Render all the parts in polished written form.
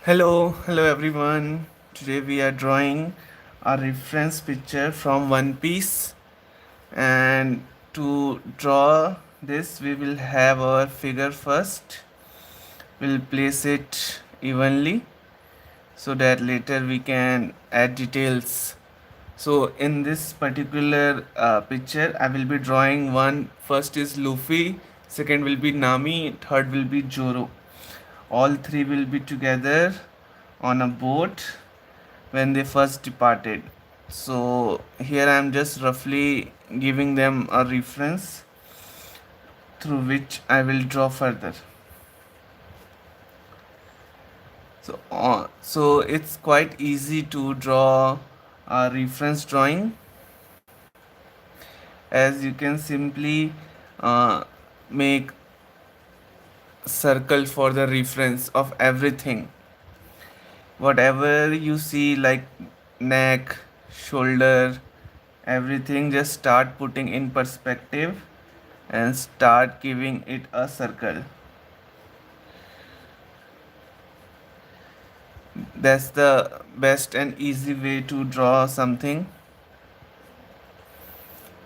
Hello everyone. Today we are drawing a reference picture from One Piece, and to draw this we will have our figure first. We'll place it evenly so that later we can add details. So in this particular picture I will be drawing one. First is Luffy, second will be Nami, third will be Zoro. All three will be together on a boat when they first departed. So here I am just roughly giving them a reference through which I will draw further. So it's quite easy to draw a reference drawing, as you can simply uh, make circle for the reference of everything. Whatever you see, like neck, shoulder, everything, just start putting in perspective and start giving it a circle. That's the best and easy way to draw something,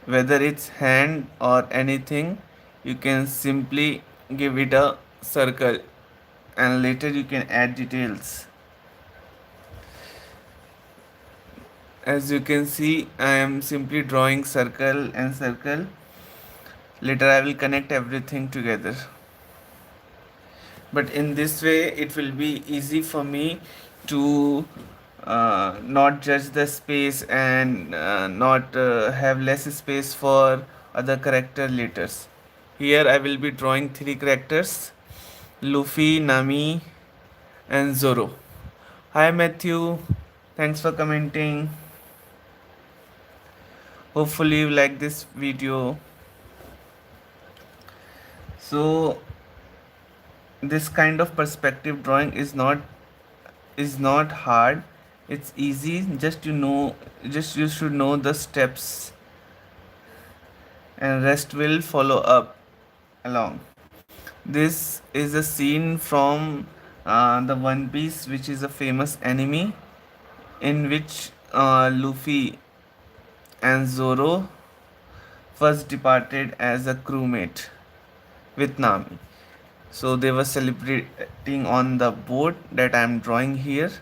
whether it's hand or anything. You can simply give it a circle and later you can add details. As you can see, I am simply drawing circle and circle. Later I will connect everything together. But in this way it will be easy for me to not judge the space and not have less space for other character letters. Here I will be drawing three characters: Luffy, Nami, and Zoro. Hi Matthew, thanks for commenting. Hopefully you like this video. So this kind of perspective drawing is not hard. It's easy. Just you should know the steps, and rest will follow up along. This is a scene from the One Piece, which is a famous anime in which Luffy and Zoro first departed as a crewmate with Nami. So they were celebrating on the boat that I am drawing here.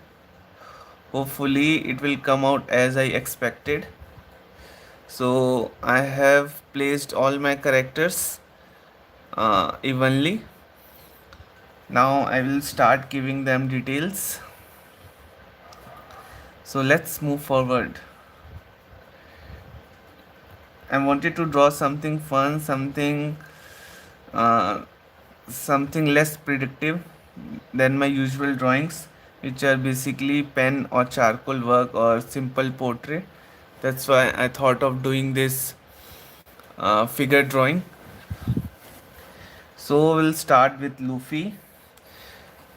Hopefully it will come out as I expected. So I have placed all my characters evenly. Now I will start giving them details. So let's move forward. I wanted to draw something fun, uh, something less predictive than my usual drawings, which are basically pen or charcoal work or simple portrait. That's why I thought of doing this figure drawing. So we'll start with Luffy,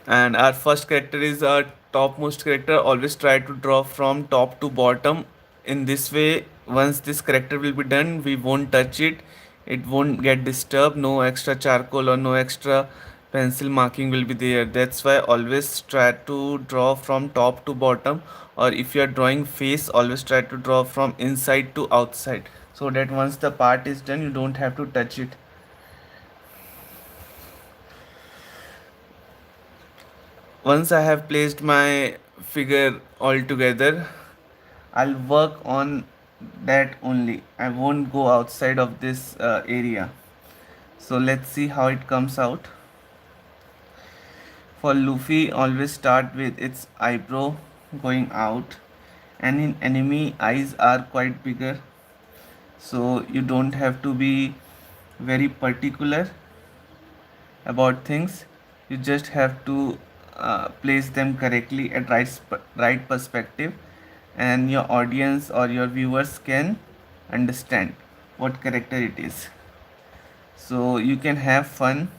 and our first character is our topmost character. Always try to draw from top to bottom. In this way, once this character will be done, we won't touch it. It won't get disturbed. No extra charcoal or no extra pencil marking will be there. That's why always try to draw from top to bottom, or if you are drawing face, always try to draw from inside to outside, so that once the part is done you don't have to touch it. Once I have placed my figure all together, I'll work on that only. I won't go outside of this area. So let's see how it comes out. For Luffy, always start with its eyebrow going out, and in enemy eyes are quite bigger, so you don't have to be very particular about things. You just have to place them correctly at right perspective, and your audience or your viewers can understand what character it is, so you can have fun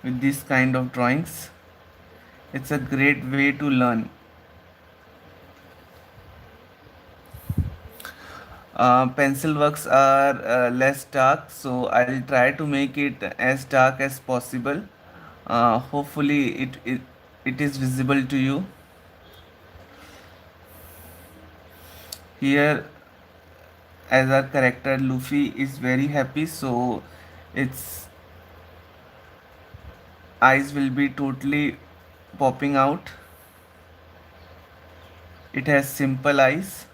with this kind of drawings. It's a great way to learn. Pencil works are less dark, so I'll try to make it as dark as possible. Hopefully it is visible to you. Here, as our character Luffy is very happy, so its eyes will be totally popping out. It has simple eyes,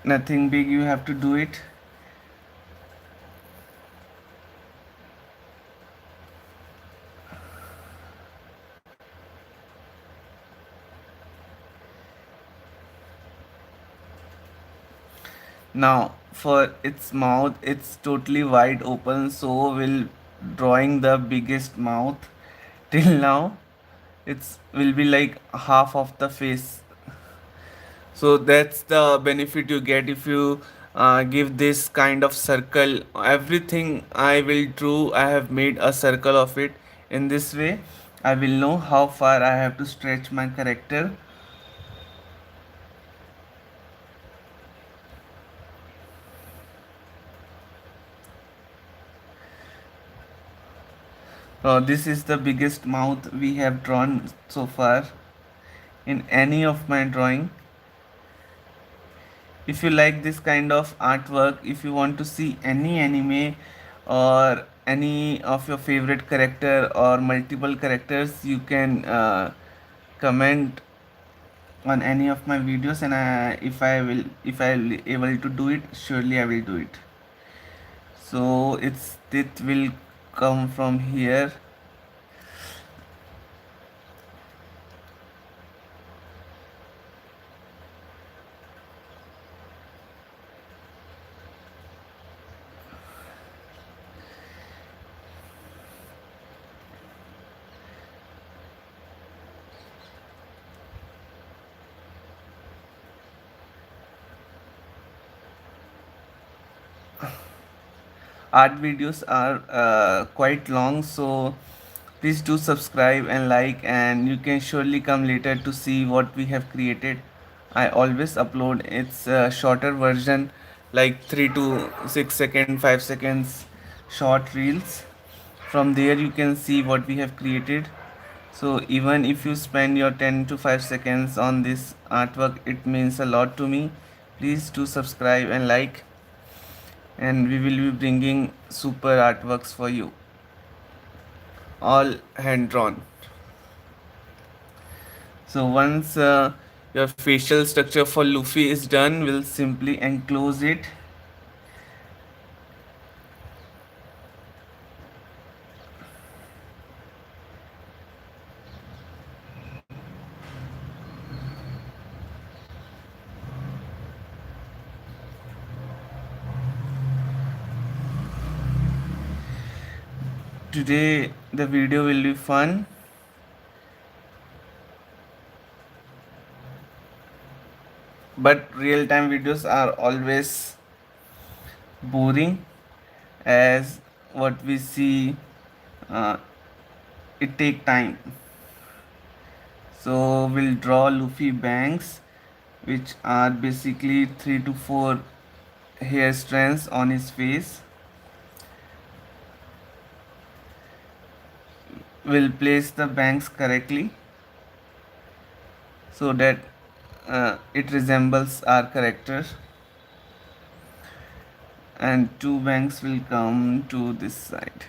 nothing big you have to do it. Now for its mouth, it's totally wide open, so we'll drawing the biggest mouth. Till now it's will be like half of the face. So that's the benefit you get if you give this kind of circle. Everything I will do, I have made a circle of it. In this way I will know how far I have to stretch my character. This is the biggest mouth we have drawn so far in any of my drawing. If you like this kind of artwork, if you want to see any anime or any of your favorite character or multiple characters, you can comment on any of my videos, and if I will able to do it, surely I will do it. So it will come from here. Art videos are quite long, so please do subscribe and like, and you can surely come later to see what we have created. I always upload its shorter version, like 3 to 6 second, 5 seconds short reels. From there you can see what we have created. So even if you spend your 10 to 5 seconds on this artwork, it means a lot to me. Please do subscribe and like, and we will be bringing super artworks for you, all hand drawn. So once your facial structure for Luffy is done, we'll simply enclose it. Today the video will be fun, but real time videos are always boring, as what we see, uh, it take time. So we'll draw Luffy bangs, which are basically 3 to 4 hair strands on his face. We'll place the bangs correctly so that it resembles our character, and two bangs will come to this side.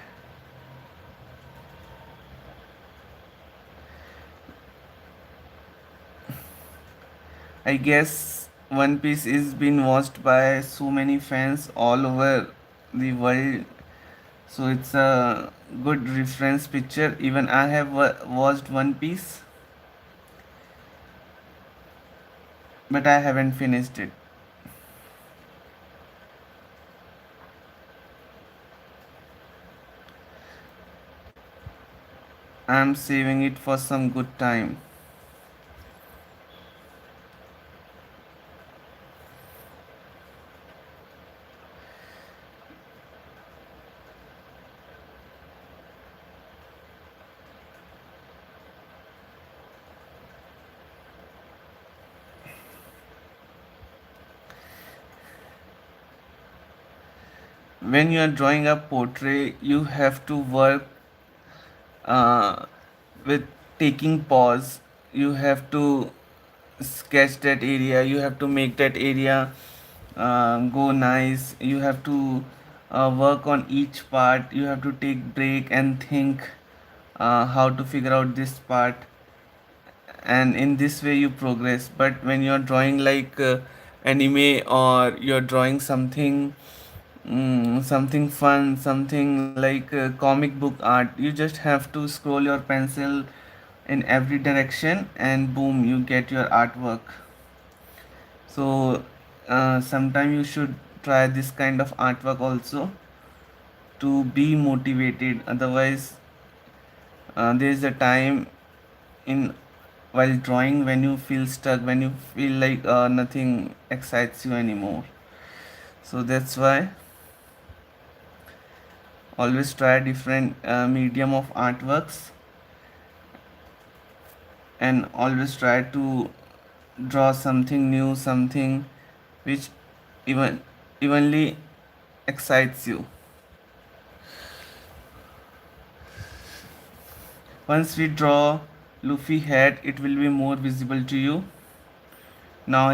I guess One Piece is being watched by so many fans all over the world, so it's a good reference picture. Even I have watched One Piece, but I haven't finished it. I'm saving it for some good time. when you are drawing a portrait, you have to work uh, with taking pause. You have to sketch that area, you have to make that area go nice, you have to work on each part, you have to take break and think how to figure out this part, and in this way you progress. But when you're drawing like anime, or you're drawing something something fun, something like comic book art, you just have to scroll your pencil in every direction and boom, you get your artwork. So sometime you should try this kind of artwork also to be motivated. Otherwise there is a time in while drawing when you feel stuck, when you feel like nothing excites you anymore. So that's why always try different medium of artworks, and always try to draw something new, something which evenly excites you. Once we draw Luffy head, it will be more visible to you. Now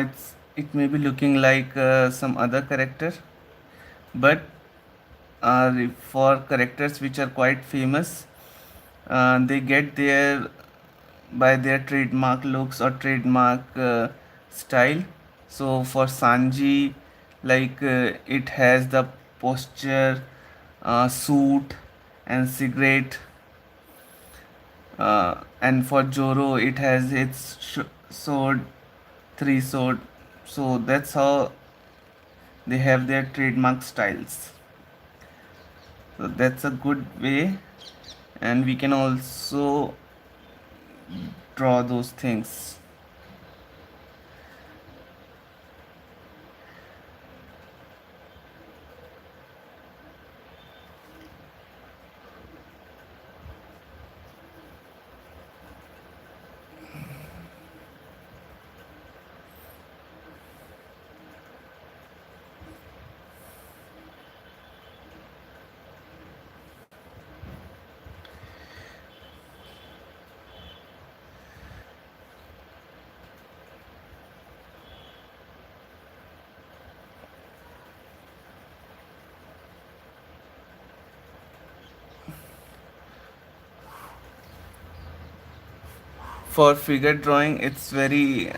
it may be looking like some other character, but for characters which are quite famous, they get there by their trademark looks or trademark style. So for Sanji, like it has the posture, suit, and cigarette. And for Joro, it has its sword, three sword. So that's how they have their trademark styles. So that's a good way, and we can also draw those things. For figure drawing, it's very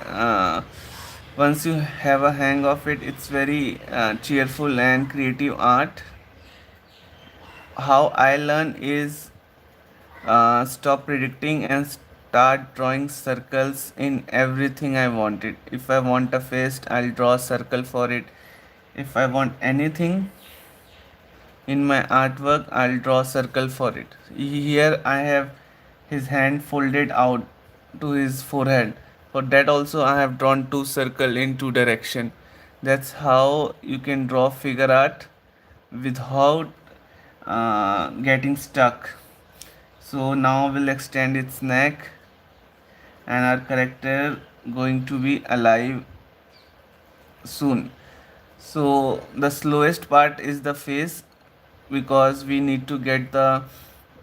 once you have a hang of it, it's very cheerful and creative art. How I learn is stop predicting and start drawing circles in everything I wanted. If I want a face, I'll draw a circle for it. If I want anything in my artwork, I'll draw a circle for it. Here I have his hand folded out to his forehead. For that also I have drawn two circle in two direction. That's how you can draw figure art without getting stuck. So now we'll extend its neck, and our character going to be alive soon. So the slowest part is the face, because we need to get our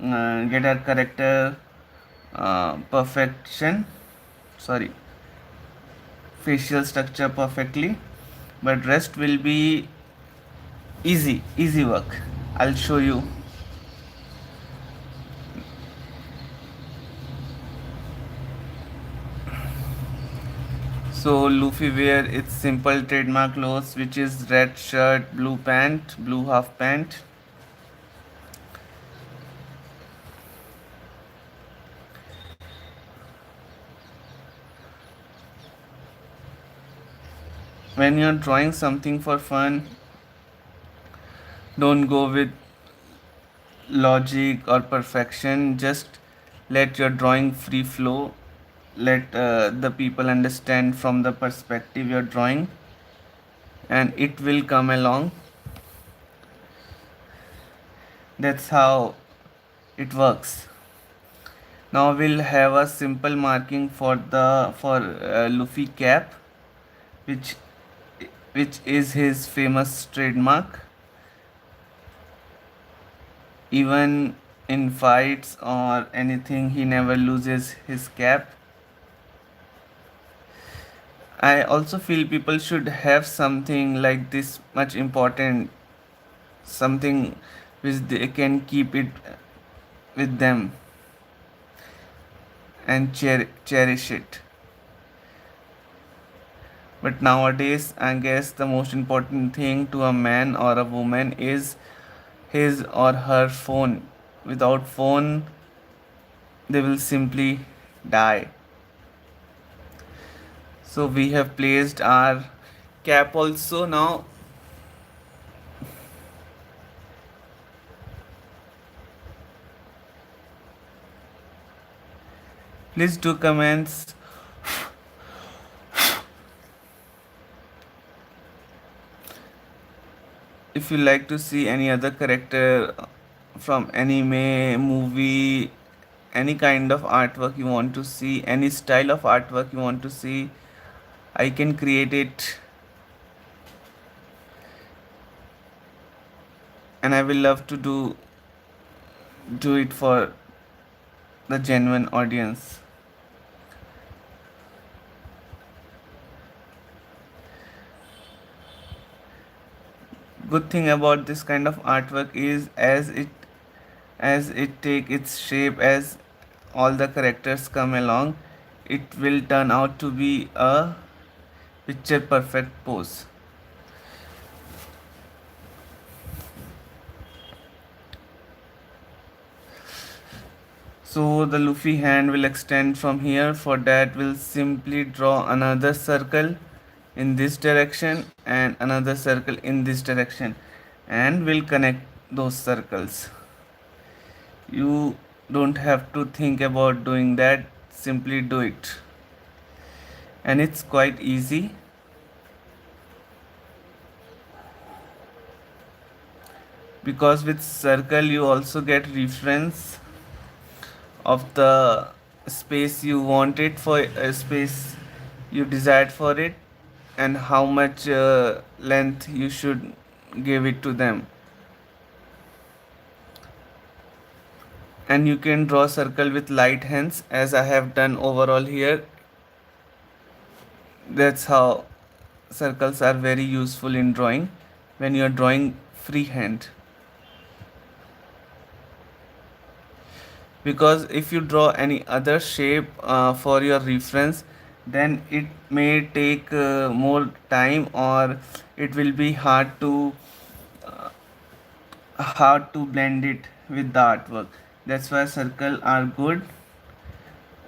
character perfection, sorry, facial structure perfectly, but rest will be easy work. I'll show you. So Luffy wear its simple trademark clothes, which is red shirt, blue pant, blue half pant. When you're drawing something for fun, don't go with logic or perfection. Just let your drawing free flow. Let the people understand from the perspective you're drawing, and it will come along. That's how it works. Now we'll have a simple marking for the for Luffy cap, which which is his famous trademark. Even in fights or anything, he never loses his cap. I also feel people should have something like this much important, something which they can keep it with them and cherish it. But nowadays, I guess the most important thing to a man or a woman is his or her phone. Without phone, they will simply die. So we have placed our cap also now. Please do comments if you like to see any other character from anime, movie, any kind of artwork you want to see, any style of artwork you want to see, I can create it, and I will love to do it for the genuine audience. Good thing about this kind of artwork is as it take its shape, as all the characters come along, it will turn out to be a picture perfect pose. So the Luffy hand will extend from here. For that, we'll simply draw another circle in this direction and another circle in this direction, and we'll connect those circles. You don't have to think about doing that, simply do it. And it's quite easy, because with circle you also get reference of the space you want it for, space you desired for it, and how much length you should give it to them. And you can draw circle with light hands, as I have done overall here. That's how circles are very useful in drawing when you are drawing freehand. Because if you draw any other shape for your reference, then it may take more time, or it will be hard to blend it with the artwork. That's why circle are good.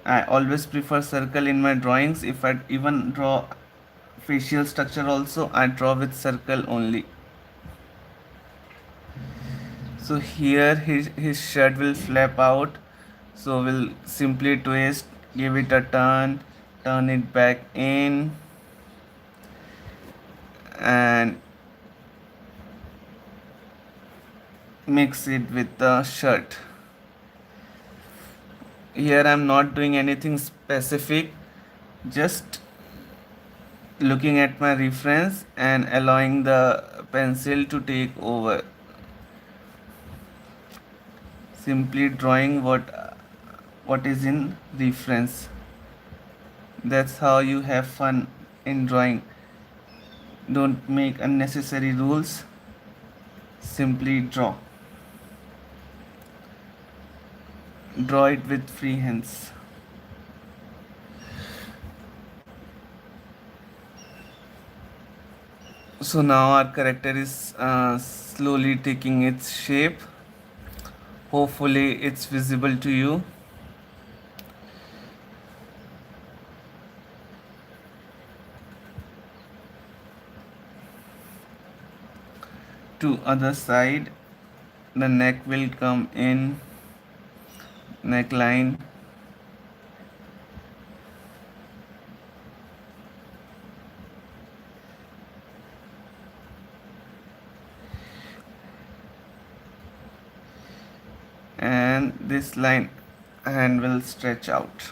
I always prefer circle in my drawings. If I even draw facial structure also, I draw with circle only. So here his shirt will flap out, so we'll simply twist, give it a turn it back in, and mix it with the shirt. Here I'm not doing anything specific, just looking at my reference and allowing the pencil to take over, simply drawing what is in reference. That's how you have fun in drawing. Don't make unnecessary rules, simply draw it with free hands. So now our character is slowly taking its shape. Hopefully it's visible to you. To other side, the neck will come in, neckline, and this line hand will stretch out.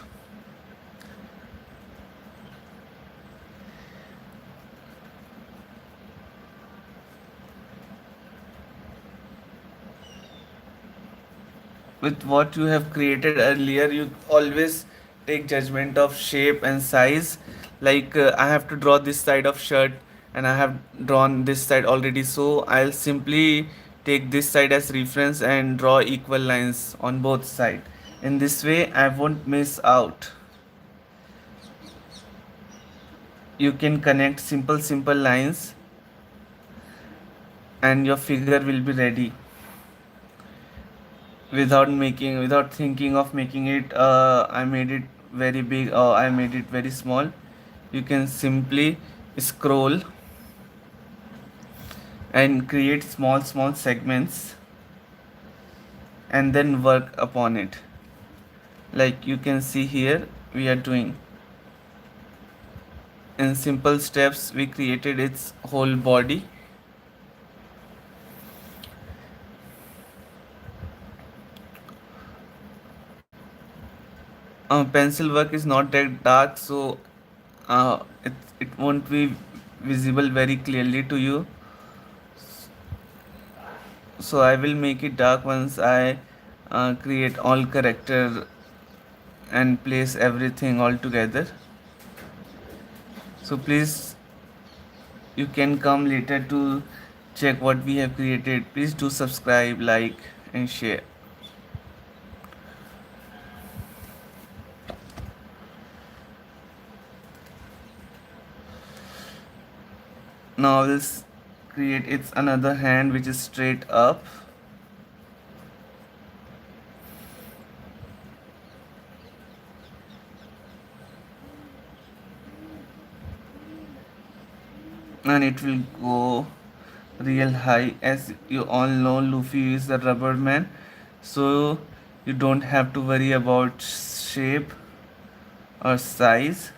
with what you have created earlier, you always take judgment of shape and size. Like I have to draw this side of shirt and I have drawn this side already, so I'll simply take this side as reference and draw equal lines on both sides. In this way I won't miss out. You can connect simple lines and your figure will be ready without thinking of making it I made it very big or I made it very small. You can simply scroll and create small segments and then work upon it. Like you can see here, we are doing in simple steps we created its whole body. Pencil work is not that dark, so it won't be visible very clearly to you. So I will make it dark once I create all character and place everything all together. So please, you can come later to check what we have created. Please do subscribe, like and share. Now we'll create its another hand which is straight up. And it will go real high. As you all know, Luffy is the rubber man, so you don't have to worry about shape or size.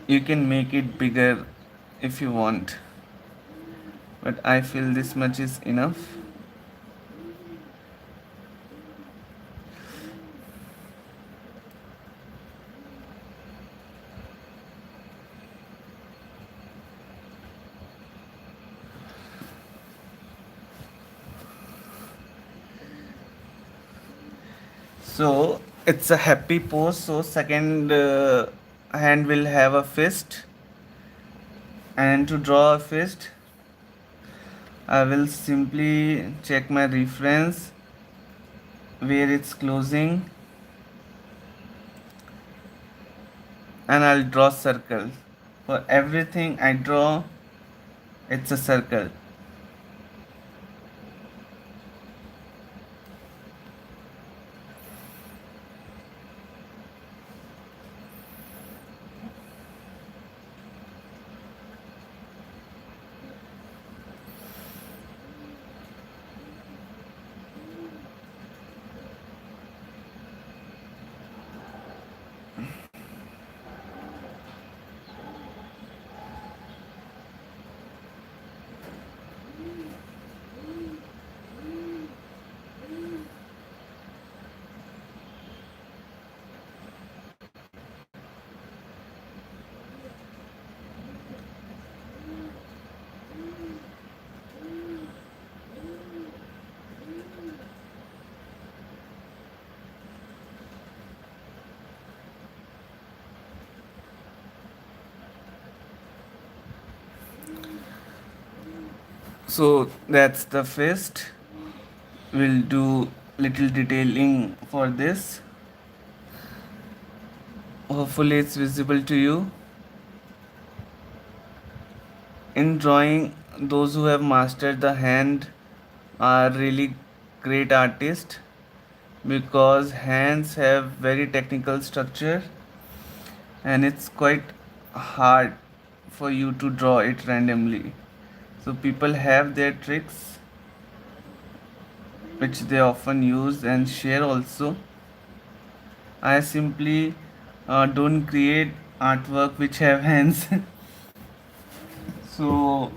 You can make it bigger if you want, but I feel this much is enough. So it's a happy pose. So second hand will have a fist, and to draw a fist I will simply check my reference where it's closing and I'll draw circle. For everything I draw, it's a circle. So that's the fist. We'll do little detailing for this. Hopefully it's visible to you. In drawing, those who have mastered the hand are really great artists because hands have very technical structure and it's quite hard for you to draw it randomly. So people have their tricks which they often use and share also. I simply don't create artwork which have hands. So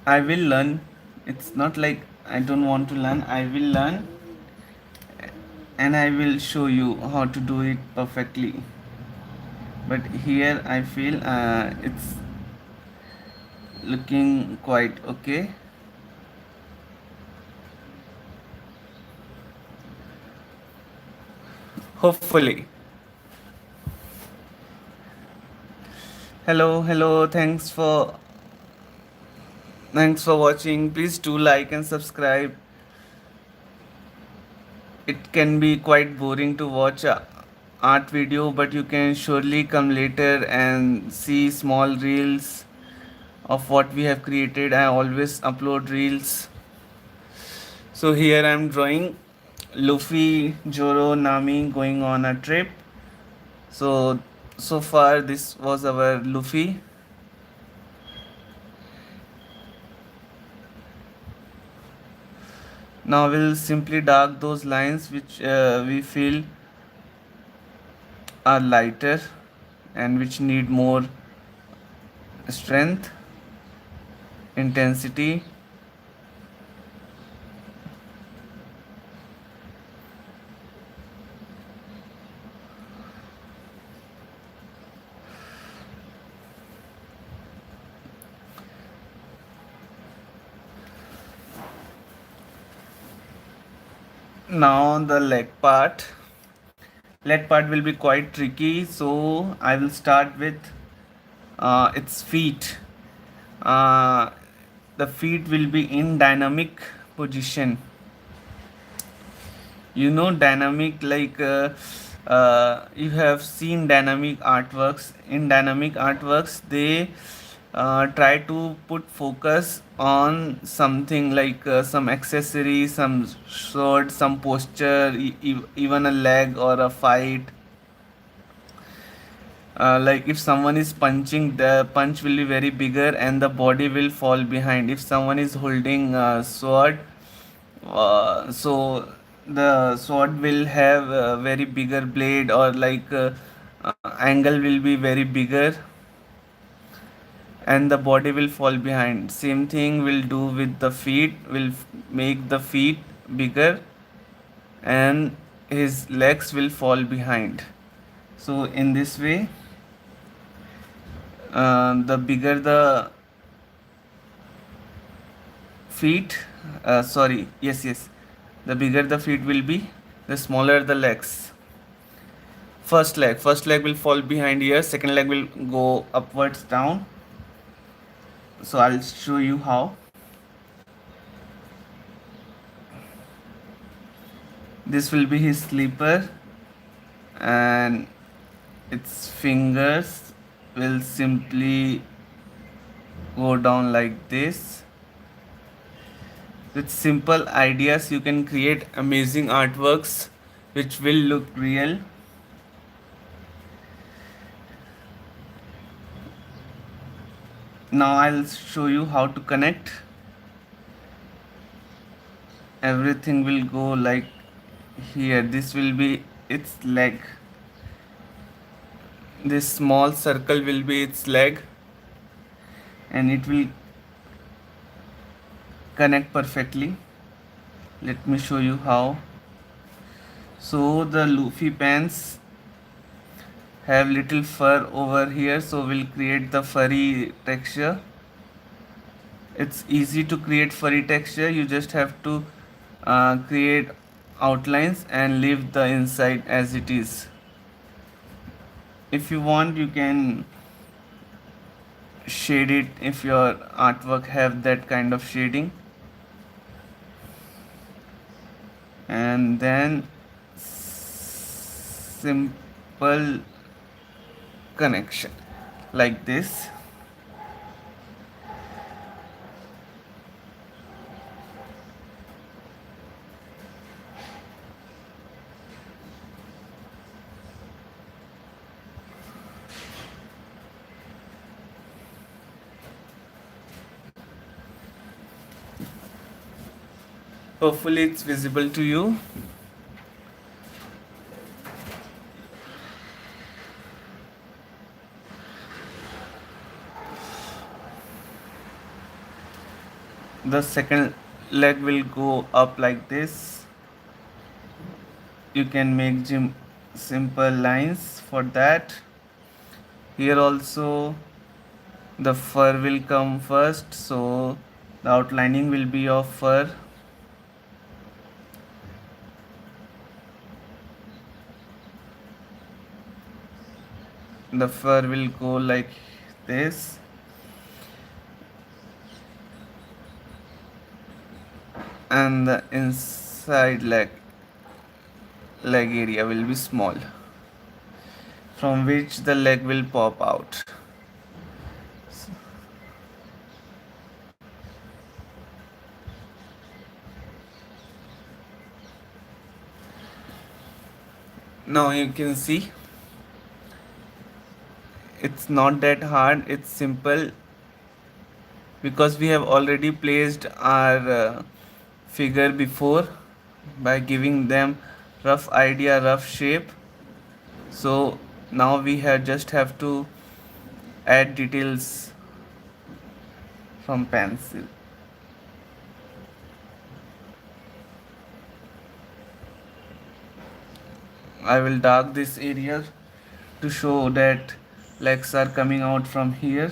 I will learn. It's not like I don't want to learn. I will learn and I will show you how to do it perfectly. But here I feel it's looking quite okay. hopefully. Hello, thanks for watching. Please do like and subscribe. It can be quite boring to watch a art video, but you can surely come later and see small reels of what we have created. I always upload reels. So here I am drawing Luffy, Zoro, Nami going on a trip. So far this was our Luffy. Now we'll simply dark those lines which we feel are lighter and which need more strength, intensity. Now the leg part will be quite tricky, so I will start with its feet. uh, the feet will be in dynamic position. You know dynamic, like you have seen dynamic artworks. In dynamic artworks they try to put focus on something like some accessory, some sword, some posture, even a leg or a fight. Like if someone is punching, the punch will be very bigger and the body will fall behind. If someone is holding a sword, so the sword will have a very bigger blade, or like angle will be very bigger and the body will fall behind. Same thing will do with the feet, will make the feet bigger and his legs will fall behind. So in this way, the bigger the feet, sorry, yes, the bigger the feet will be, the smaller the legs. First leg will fall behind here, second leg will go upwards down. So I'll show you how. This will be his sleeper and its fingers will simply go down like this. With simple ideas you can create amazing artworks which will look real. Now I'll show you how to connect. Everything will go like here. This will be its leg. This small circle will be its leg and it will connect perfectly. Let me show you how. So the Luffy pants have little fur over here, so we'll create the furry texture. It's easy to create furry texture. You just have to create outlines and leave the inside as it is. If you want you can shade it if your artwork have that kind of shading, and then simple connection like this. Hopefully it's visible to you. The second leg will go up like this. You can make simple lines for that. Here also the fur will come first, so the outlining will be of fur. the fur will go like this, and the inside leg area will be small, from which the leg will pop out. Now you can see it's not that hard, it's simple, because we have already placed our figure before by giving them rough shape. So now we have just have to add details from pencil. I will dark this area to show that legs are coming out from here.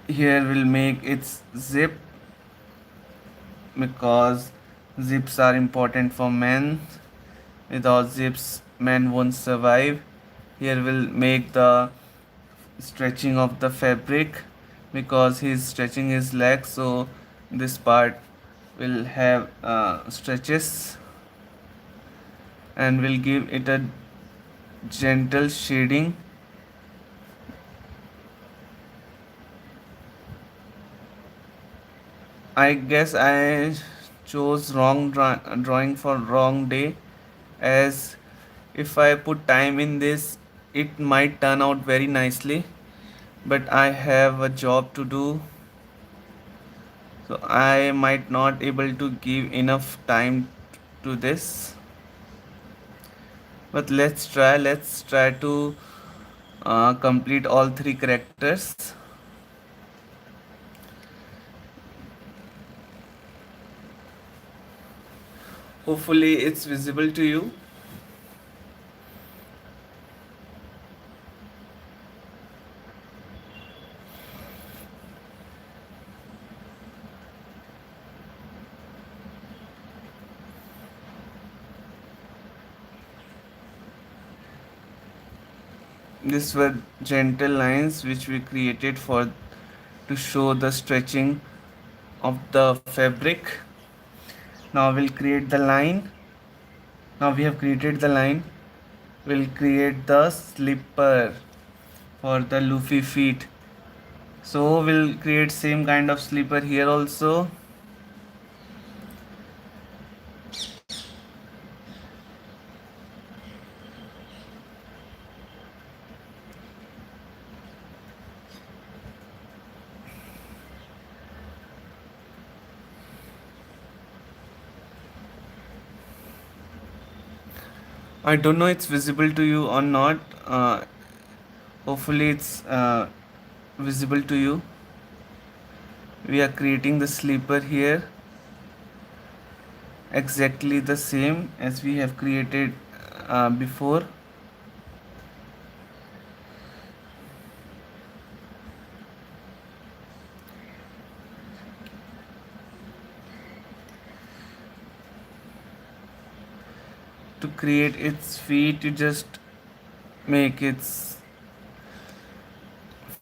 Here will make its zip, because zips are important for men. Without zips, men won't survive. Here will make the stretching of the fabric, because he's stretching his legs, so this part will have stretches, and will give it a gentle shading. I guess I chose wrong drawing for wrong day, as if I put time in this, it might turn out very nicely, but I have a job to do, so I might not able to give enough time to this. But let's try to complete all three characters. Hopefully it's visible to you. These were gentle lines which we created for to show the stretching of the fabric. Now we'll create the line. Now we have created the line. We'll create the slipper for the Luffy feet. So we'll create same kind of slipper here also. I don't know it's visible to you or not. Hopefully it's visible to you. We are creating the sleeper here, exactly the same as we have created before. To create its feet, you just make its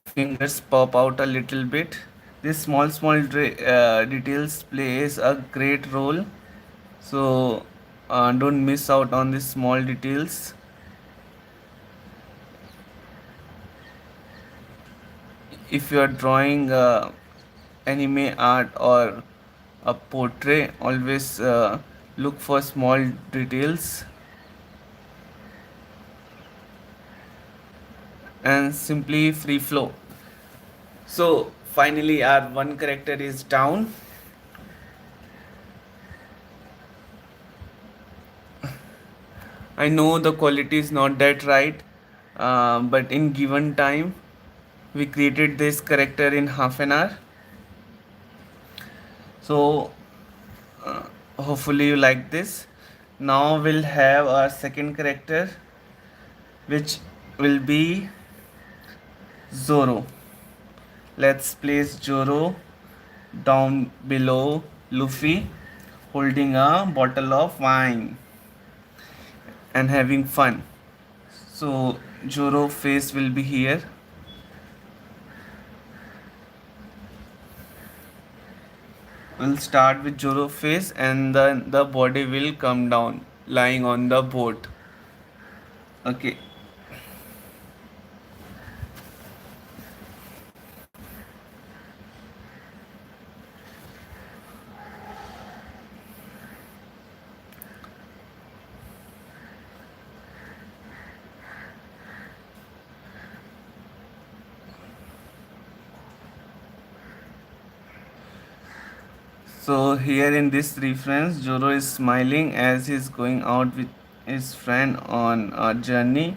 fingers pop out a little bit. This small details plays a great role, so don't miss out on these small details. If you are drawing anime art or a portrait, always look for small details, and simply free flow. So finally our one character is down. I know the quality is not that right, but in given time we created this character in half an hour. So hopefully you like this. Now we'll have our second character, which will be Zoro. Let's place Zoro down below Luffy, holding a bottle of wine and having fun. So Joro face will be here. We'll start with Joro face and then the body will come down lying on the boat. Okay. So here in this reference, Joro is smiling as he's going out with his friend on a journey.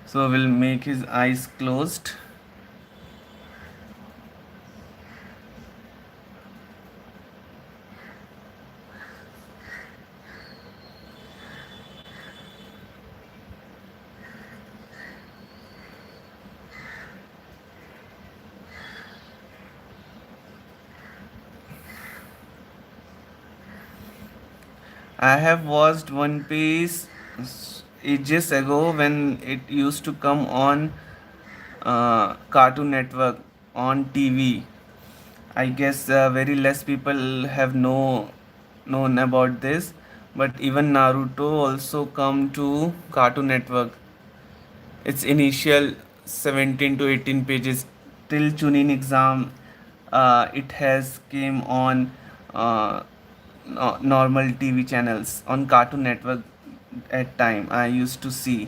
So we'll make his eyes closed. I have watched One Piece ages ago when it used to come on Cartoon Network on TV. I guess very less people have known about this, but even Naruto also come to Cartoon Network. Its initial 17 to 18 pages till Chunin exam, it has came on normal TV channels on Cartoon Network at time. I used to see.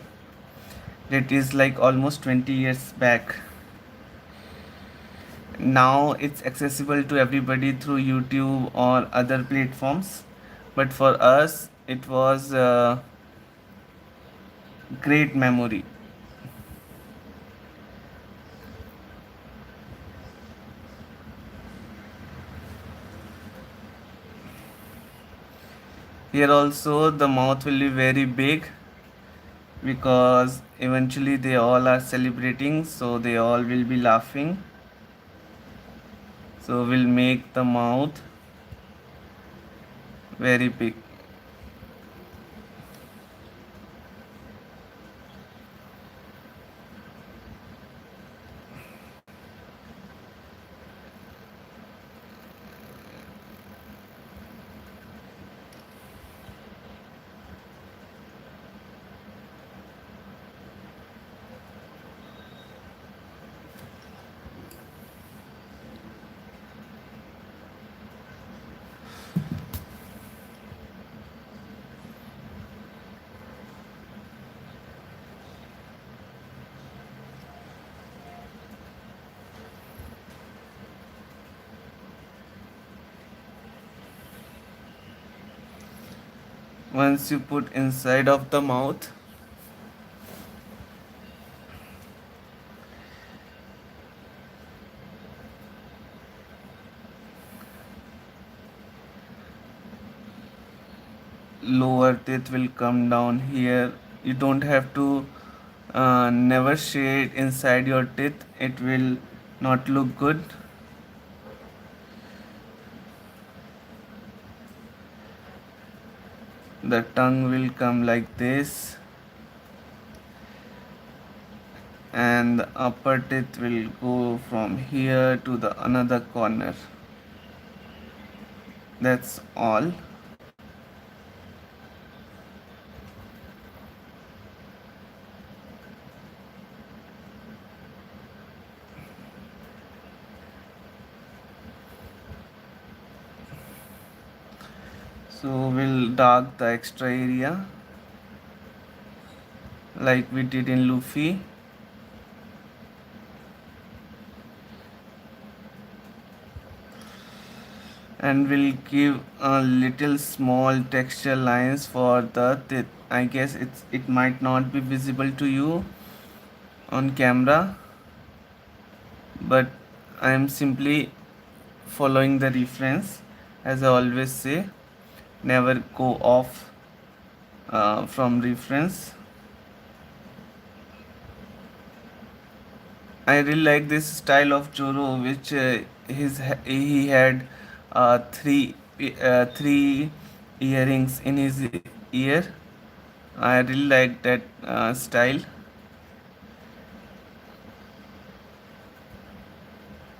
That is like almost 20 years back. Now it's accessible to everybody through YouTube or other platforms, but for us it was a great memory. Here also the mouth will be very big because eventually they all are celebrating, so they all will be laughing. So we'll make the mouth very big. Once you put inside of the mouth, lower teeth will come down here. You don't have to never shade inside your teeth, it will not look good. The tongue will come like this, and the upper teeth will go from here to the another corner. That's all. So we'll dark the extra area like we did in Luffy. And we'll give a little small texture lines for the teeth. I guess it might not be visible to you on camera, but I am simply following the reference. As I always say, never go off from reference. I really like this style of Joro, which he had three earrings in his ear, I really like that style.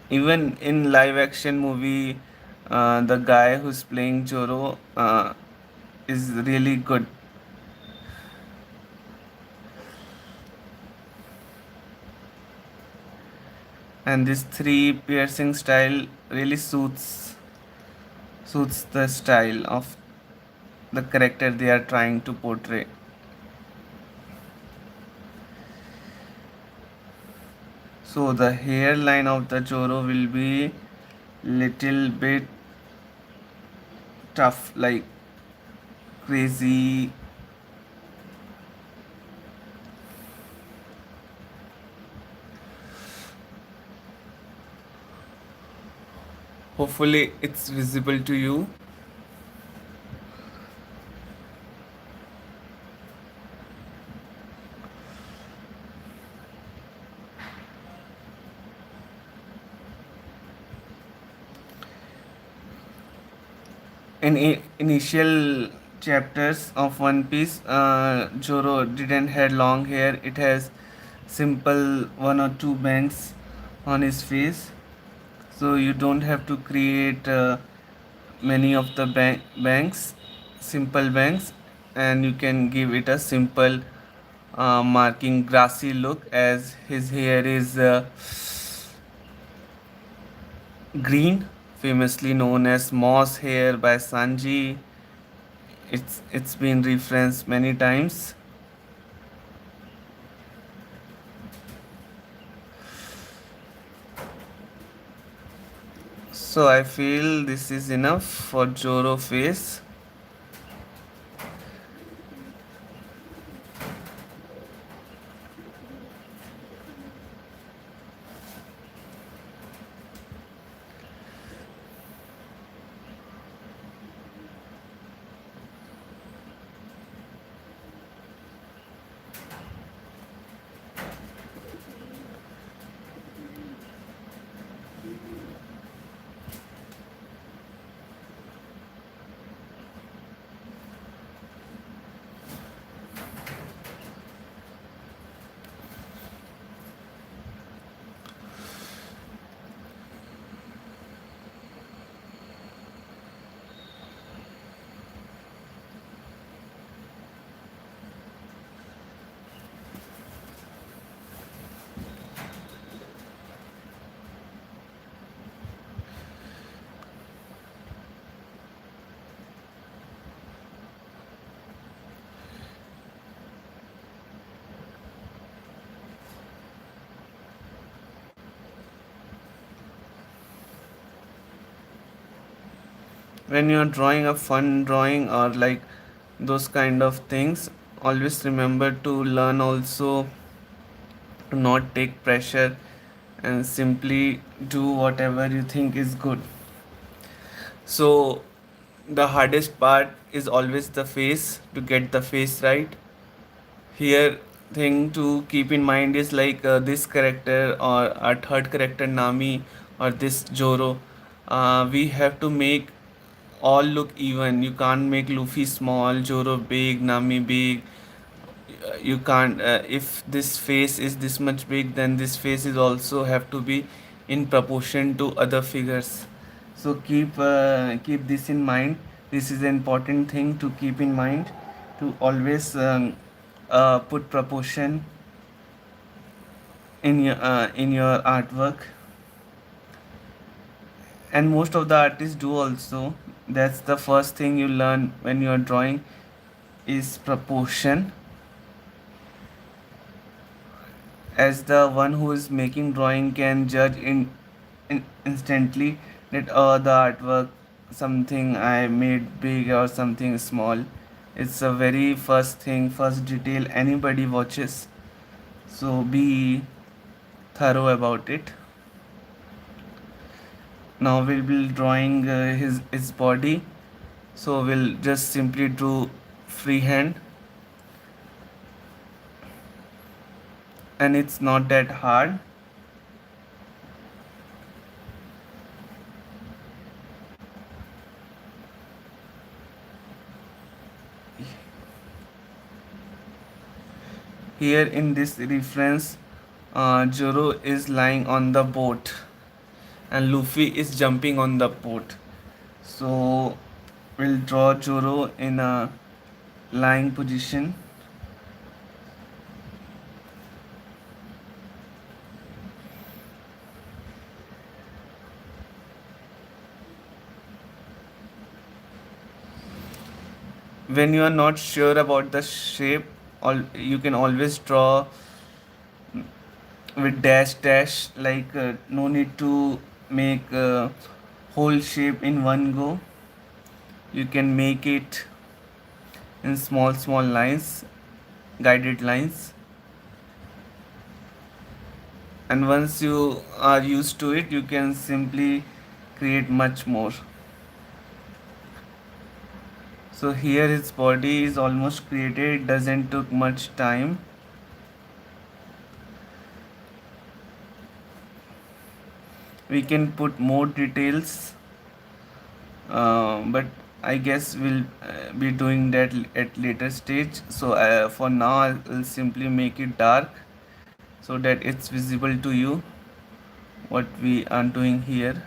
Even in live action movie, the guy who's playing Joro is really good. And this three piercing style really suits the style of the character they are trying to portray. So the hairline of the Joro will be little bit tough, like crazy. Hopefully it's visible to you. In initial chapters of One Piece, Joro didn't have long hair. It has simple one or two bangs on his face, so you don't have to create many of the bangs, simple bangs, and you can give it a simple marking grassy look as his hair is green, famously known as moss hair by Sanji. It's been referenced many times. So I feel this is enough for Joro face. When you're drawing a fun drawing or like those kind of things, always remember to learn also to not take pressure and simply do whatever you think is good. So the hardest part is always the face, to get the face right. Here thing to keep in mind is like this character or our third character Nami or this Joro, we have to make all look even. You can't make Luffy small, Joro big, Nami big. You can't if this face is this much big, then this face is also have to be in proportion to other figures. So keep this in mind. This is an important thing to keep in mind, to always put proportion in your artwork. And most of the artists do also. That's the first thing you learn when you are drawing, is proportion. As the one who is making drawing can judge instantly that the artwork, something I made big or something small. It's a very first thing, first detail anybody watches. So be thorough about it. Now we'll be drawing his body. So we'll just simply do freehand, and it's not that hard. Here in this reference, Zoro is lying on the boat and Luffy is jumping on the boat. So we'll draw Zoro in a lying position. When you are not sure about the shape, you can always draw with dash dash, like no need to make whole shape in one go. You can make it in small small lines, guided lines, and once you are used to it you can simply create much more. So here his body is almost created, it doesn't took much time. We can put more details, but I guess we'll be doing that at later stage. So for now I'll simply make it dark so that it's visible to you what we are doing here.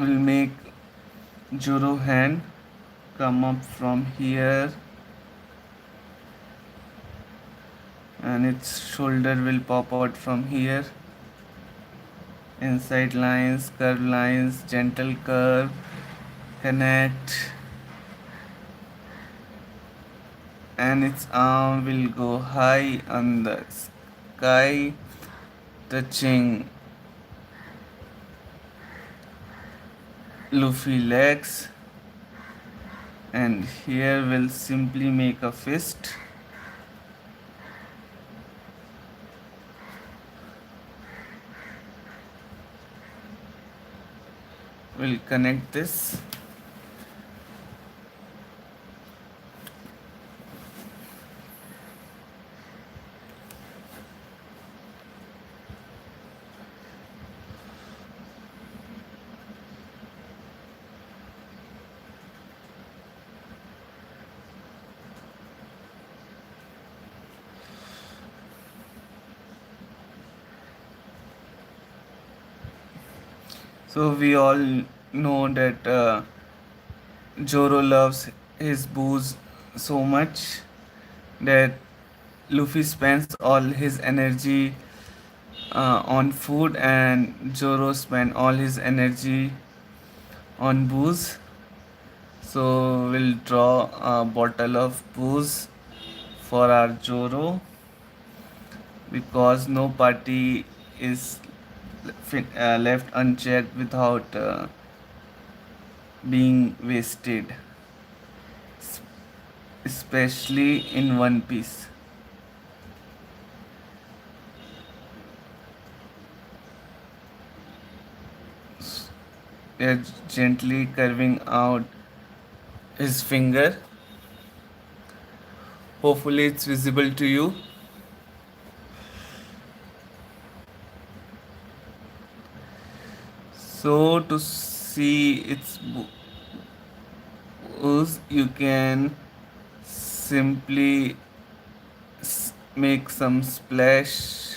We'll make Joro hand come up from here and its shoulder will pop out from here. Inside lines, curved lines, gentle curve, connect, and its arm will go high on the sky, touching Luffy legs, and here we'll simply make a fist. We'll connect this. So we all know that Joro loves his booze so much that Luffy spends all his energy on food and Joro spend all his energy on booze. So we'll draw a bottle of booze for our Joro because no party is left unchecked without being wasted, especially in One Piece. We are gently curving out his finger. Hopefully, it's visible to you. So, to see its booze, you can simply make some splash.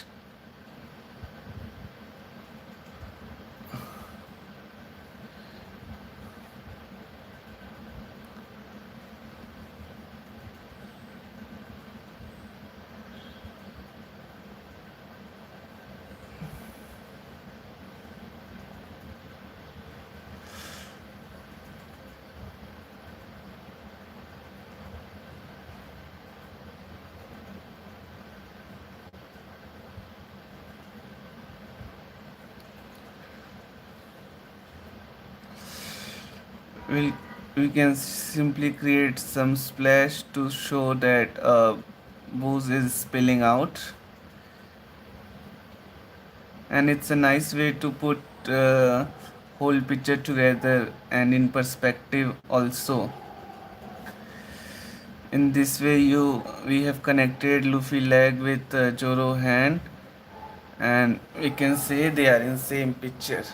we we can simply create some splash to show that booze is spilling out, and it's a nice way to put whole picture together and in perspective also. In this way, you we have connected Luffy leg with Joro hand, and we can say they are in same picture.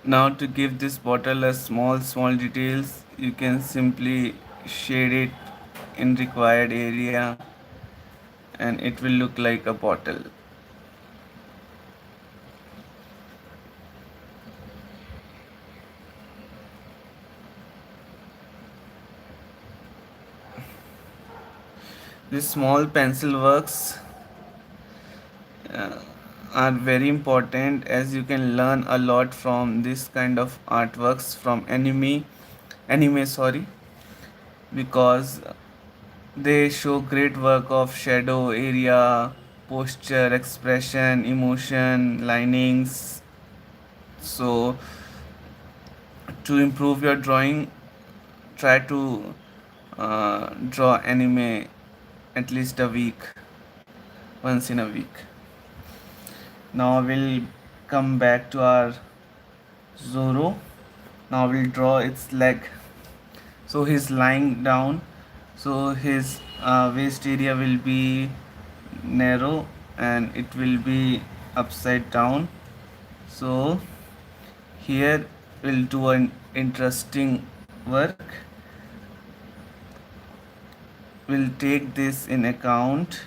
Now to give this bottle a small details, you can simply shade it in required area, and it will look like a bottle. These small pencil works uh, are very important, as you can learn a lot from this kind of artworks from anime, sorry, because they show great work of shadow area, posture, expression, emotion, linings. So to improve your drawing, try to draw anime at least a week, once in a week. Now we'll come back to our Zoro. Now we'll draw its leg. So he's lying down, so his waist area will be narrow and it will be upside down. So here we'll do an interesting work. We'll take this in account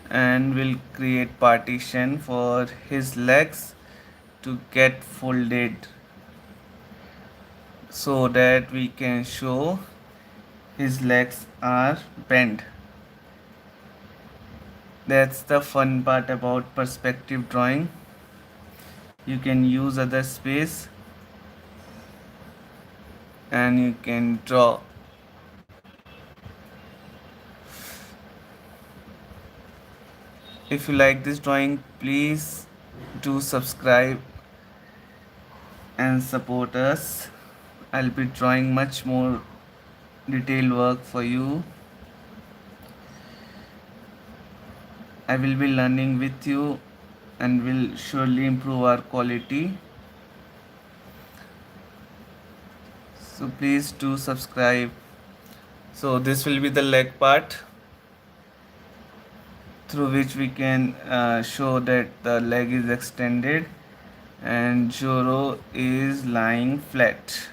and we'll create partition for his legs to get folded, so that we can show his legs are bent. That's the fun part about perspective drawing. You can use other space and you can draw. If you like this drawing, please do subscribe and support us. I'll be drawing much more detailed work for you. I will be learning with you and will surely improve our quality. So please do subscribe. So this will be the leg part, through which we can show that the leg is extended and Joro is lying flat.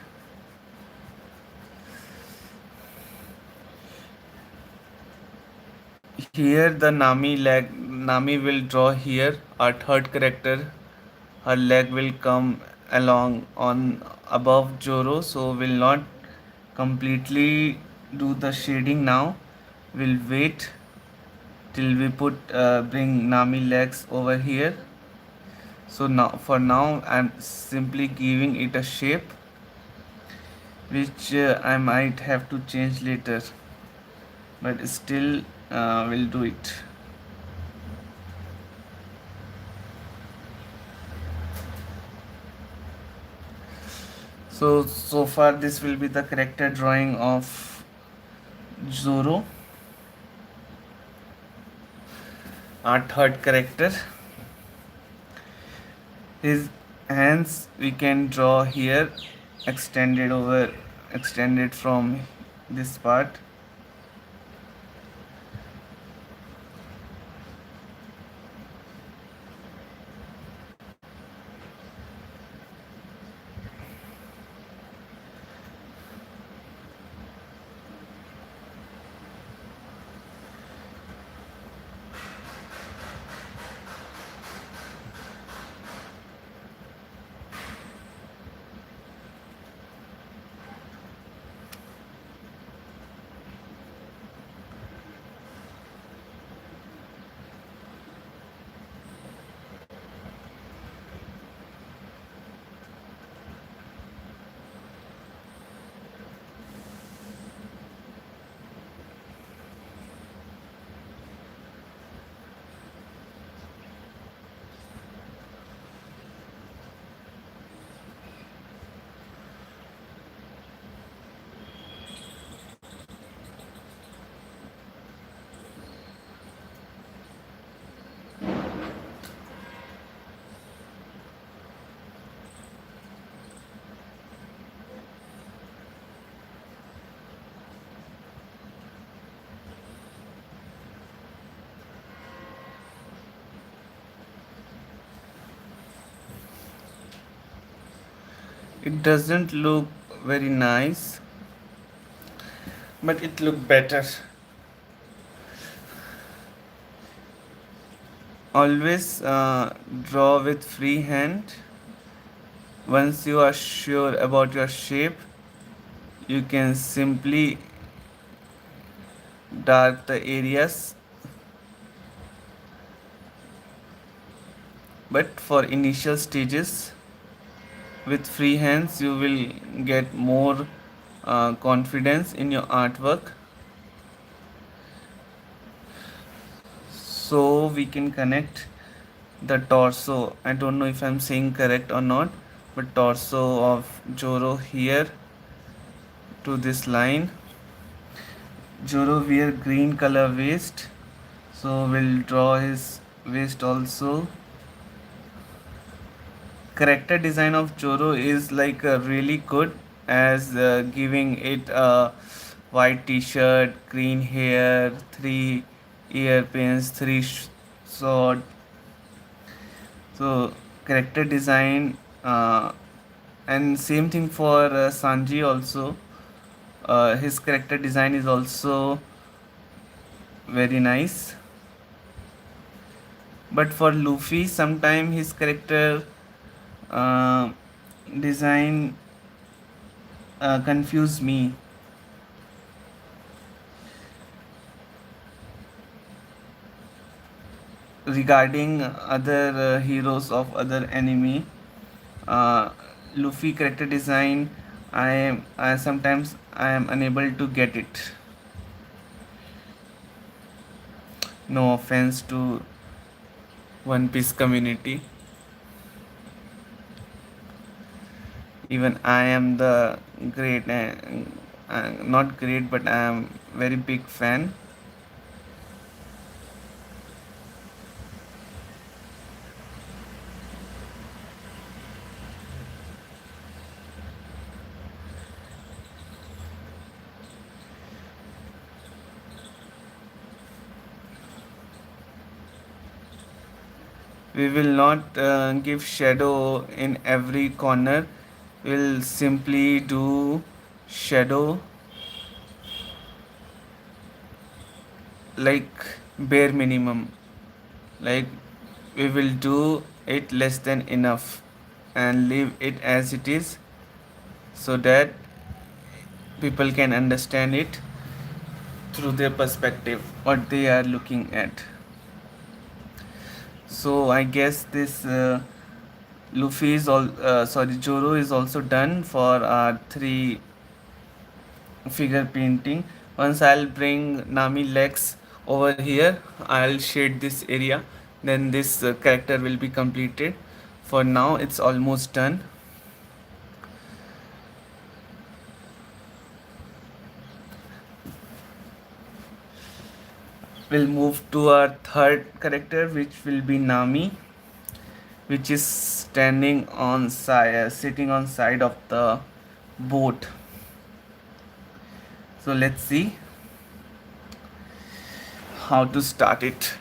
Here the Nami will draw here our third character. Her leg will come along on above Joro, so will not completely do the shading now. We'll wait till we bring Nami legs over here. So now for now I'm simply giving it a shape, which I might have to change later, but still we'll do it. So far this will be the character drawing of Zoro, our third character. His hands we can draw here, extended from this part. It doesn't look very nice, but it look better. Always draw with free hand. Once you are sure about your shape, you can simply dark the areas. But for initial stages, with free hands, you will get more confidence in your artwork. So we can connect the torso. I don't know if I'm saying correct or not, but torso of Joro here to this line. Joro wear green color waist, so we'll draw his waist also. Character design of Joro is like really good, as giving it a white t-shirt, green hair, 3 earpins, sword. So character design, and same thing for Sanji also. His character design is also very nice. But for Luffy, sometime his character uh, design confuse me. Regarding other heroes of other anime, uh, Luffy character design, I sometimes I am unable to get it. No offense to One Piece community. Even I am the great, not great, but I am very big fan. We will not give shadow in every corner. We'll simply do shadow like bare minimum. Like we will do it less than enough and leave it as it is, so that people can understand it through their perspective, what they are looking at. So I guess this Luffy is all sorry Joro is also done for our 3 figure painting. Once I'll bring Nami legs over here, I'll shade this area, then this character will be completed. For now it's almost done. We'll move to our third character, which will be Nami, which is sitting on side of the boat. So let's see how to start it.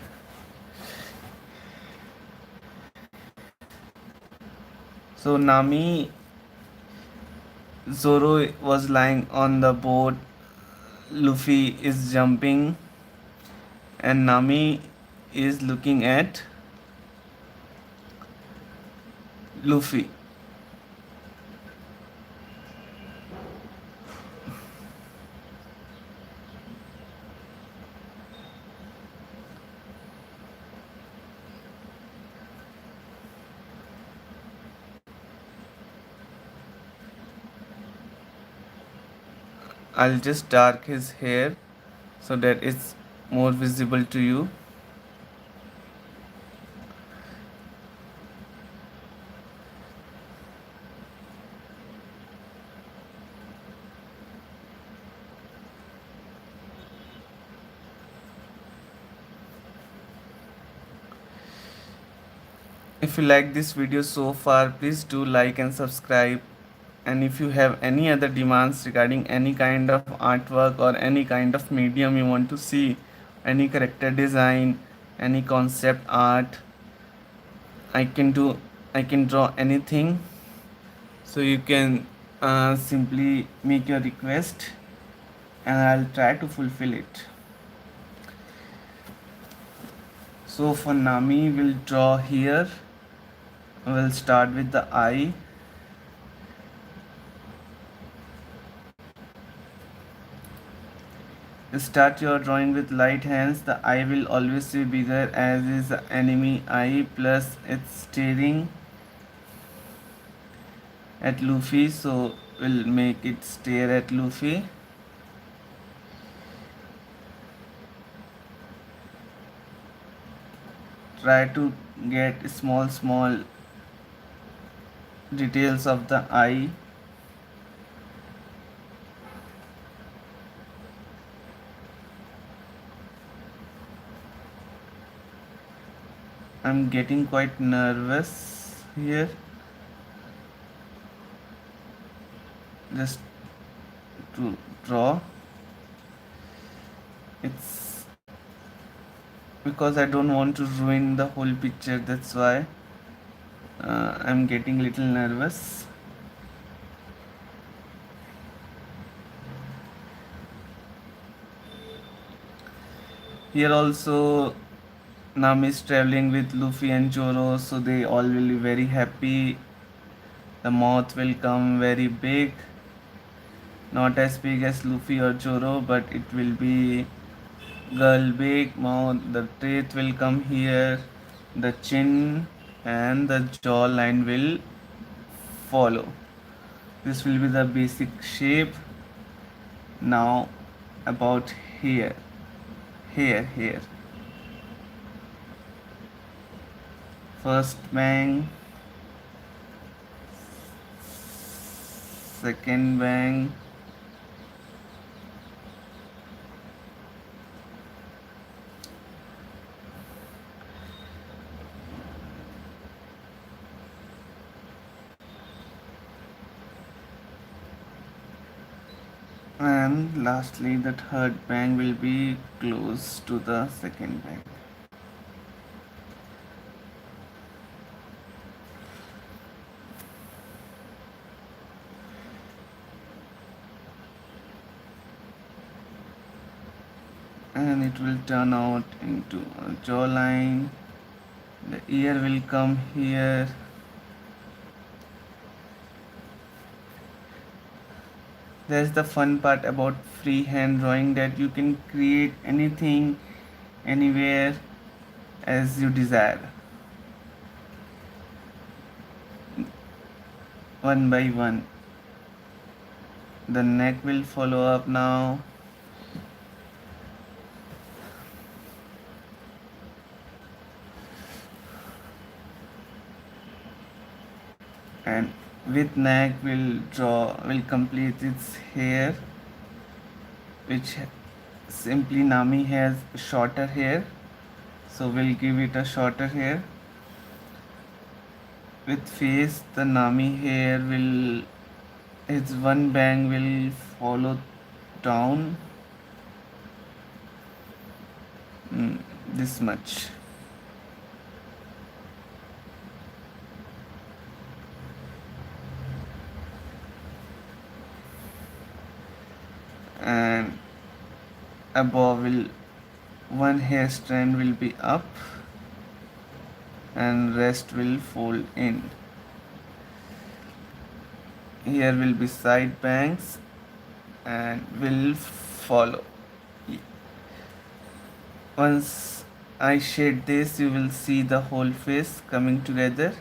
So Nami, Zoro was lying on the boat, Luffy is jumping, and Nami is looking at Luffy. I'll just dark his hair so that it's more visible to you. If you like this video so far, please do like and subscribe. And if you have any other demands regarding any kind of artwork or any kind of medium you want to see, any character design, any concept art, I can draw anything. So you can simply make your request and I'll try to fulfill it. So for Nami, we'll draw here. We'll start with the eye. Start your drawing with light hands. The eye will always be bigger as is the enemy eye, plus it's staring at Luffy, so we'll make it stare at Luffy. Try to get small details of the eye. I'm getting quite nervous here. Just to draw. It's because I don't want to ruin the whole picture, that's why I'm getting little nervous. Here also Nami is traveling with Luffy and Zoro, so they all will be very happy. The mouth will come very big, not as big as Luffy or Zoro, but it will be girl big mouth. The teeth will come here, the chin and the jawline will follow. This will be the basic shape. Now about here, here. First bang, second bang, and lastly the third bang will be close to the second bang. And it will turn out into a jawline. The ear will come here. That's the fun part about freehand drawing, that you can create anything anywhere as you desire, one by one. The neck will follow up now. And with neck will complete its hair, which simply Nami has shorter hair, so we'll give it a shorter hair. With face, the Nami hair will, its one bang will follow down this much. And above will, one hair strand will be up and rest will fold in. Here will be side bangs and will follow. Once I shade this, you will see the whole face coming together.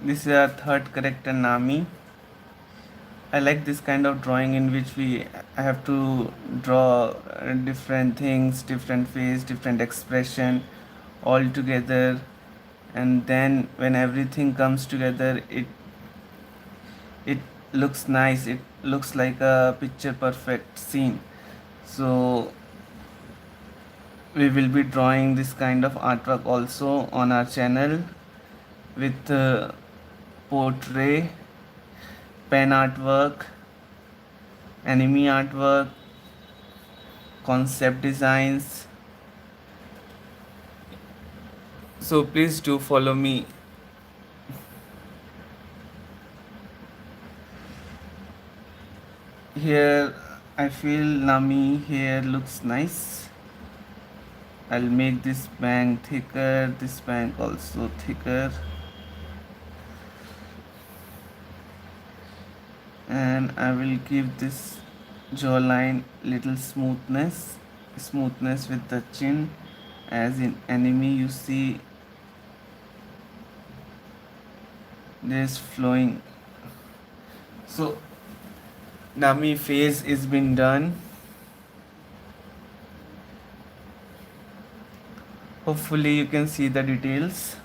This is our third character, Nami. I like this kind of drawing in which we have to draw different things, different face, different expression all together, and then when everything comes together, it looks nice. It looks like a picture perfect scene. So we will be drawing this kind of artwork also on our channel with portrait, pen artwork, anime artwork, concept designs. So please do follow me. Here I feel Nami here looks nice. I'll make this bank thicker, this bank also thicker, and I will give this jawline little smoothness with the chin. As in anime you see this flowing. So Nami face is been done. Hopefully you can see the details.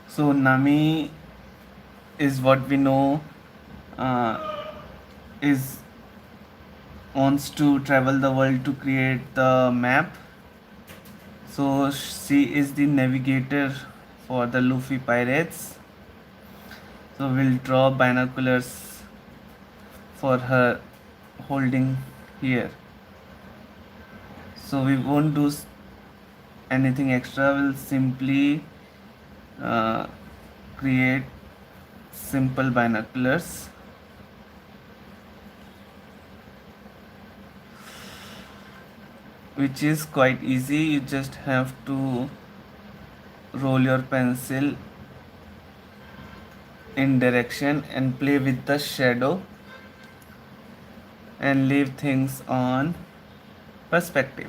So Nami is what we know is wants to travel the world to create the map. So she is the navigator for the Luffy pirates. So we'll draw binoculars for her holding here. So we won't do anything extra. We'll simply uh, create simple binoculars. Which is quite easy. You just have to roll your pencil in direction and play with the shadow and leave things on perspective.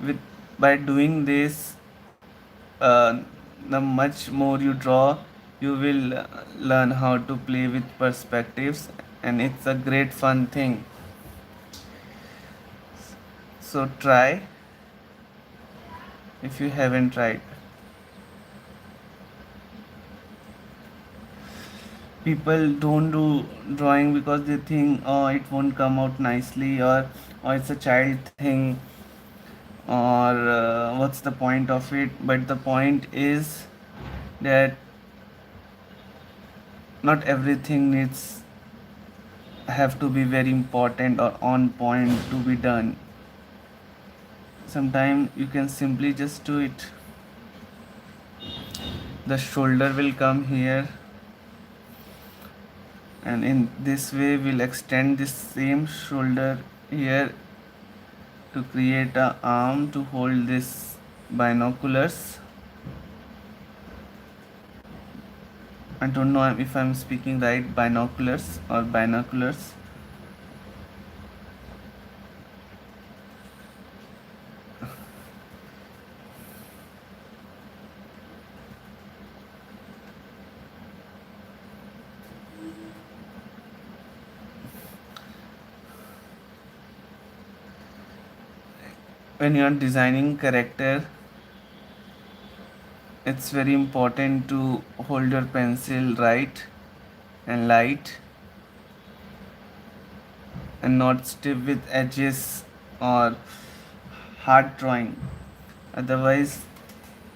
With by doing this, the much more you draw, you will learn how to play with perspectives, and it's a great fun thing. So try if you haven't tried. People don't do drawing because they think, oh, it won't come out nicely, or it's a child thing, or what's the point of it. But the point is that not everything needs have to be very important or on point to be done. Sometimes you can simply just do it. The shoulder will come here, and in this way we'll extend this same shoulder here to create a arm to hold this binoculars. I don't know if I'm speaking right, binoculars or binoculars. When you are designing character, it's very important to hold your pencil right and light and not stiff with edges or hard drawing. Otherwise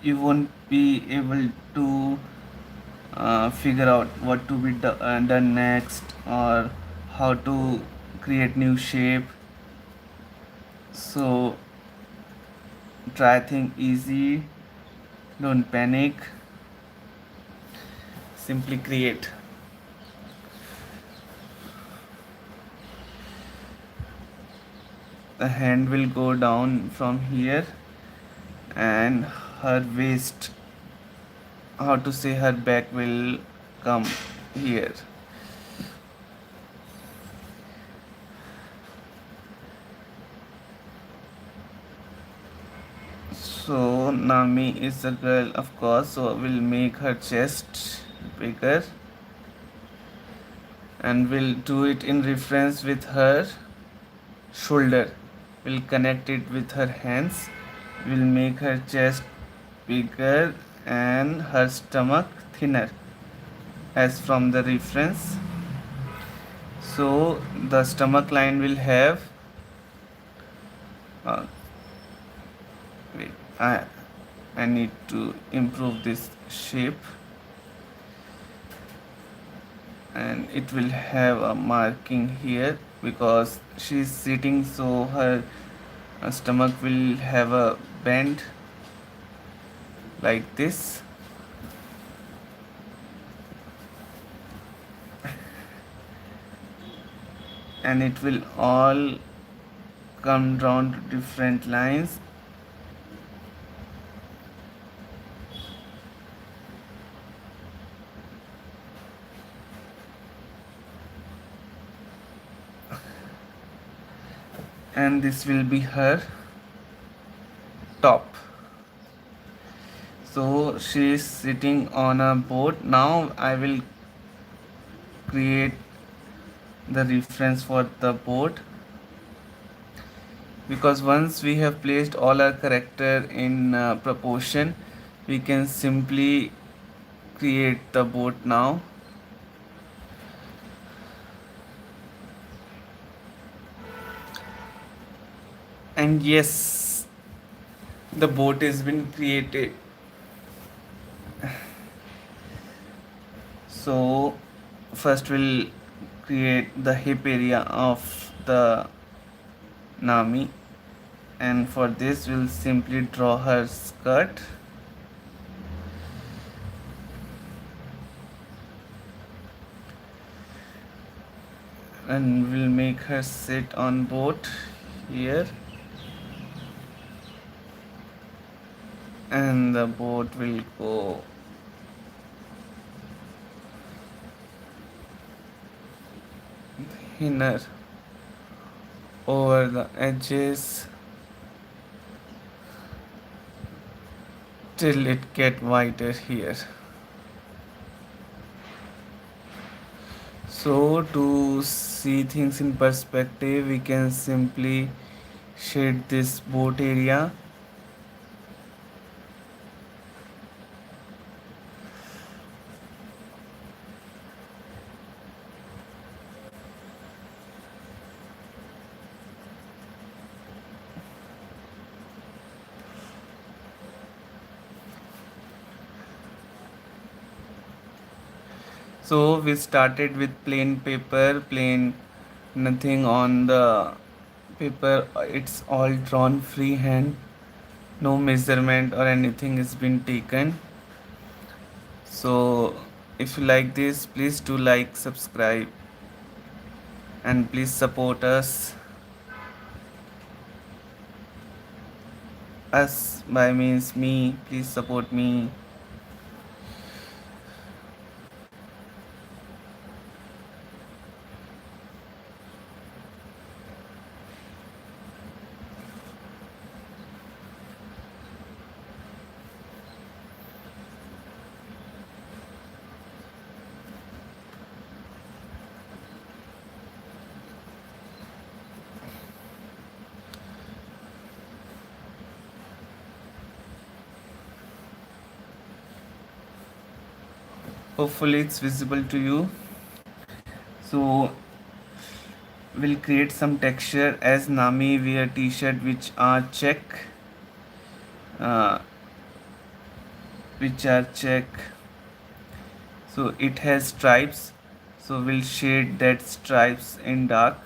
you won't be able to figure out what to be done next, or how to create new shape. So try thing easy, don't panic, simply create. The hand will go down from here, and her waist, how to say, her back will come here. So Nami is a girl, of course, so we'll make her chest bigger and we'll do it in reference with her shoulder. We'll connect it with her hands. We'll make her chest bigger and her stomach thinner as from the reference. So the stomach line will have uh, wait, I need to improve this shape, and it will have a marking here because she's sitting, so her stomach will have a bend like this. And it will all come down to different lines. And this will be her top. So she is sitting on a boat. Now I will create the reference for the boat, because once we have placed all our character in proportion, we can simply create the boat now. And yes, the boat has been created. So first we'll create the hip area of the Nami, and for this we'll simply draw her skirt. And we'll make her sit on boat here, and the boat will go thinner over the edges till it get wider here. So to see things in perspective, we can simply shade this boat area. So we started with plain paper, plain, nothing on the paper, it's all drawn freehand, no measurement or anything has been taken. So if you like this, please do like, subscribe, and please support us by means me, please support me. Hopefully it's visible to you. So we'll create some texture as Nami wear t-shirt which are check, uh, so it has stripes, so we'll shade that stripes in dark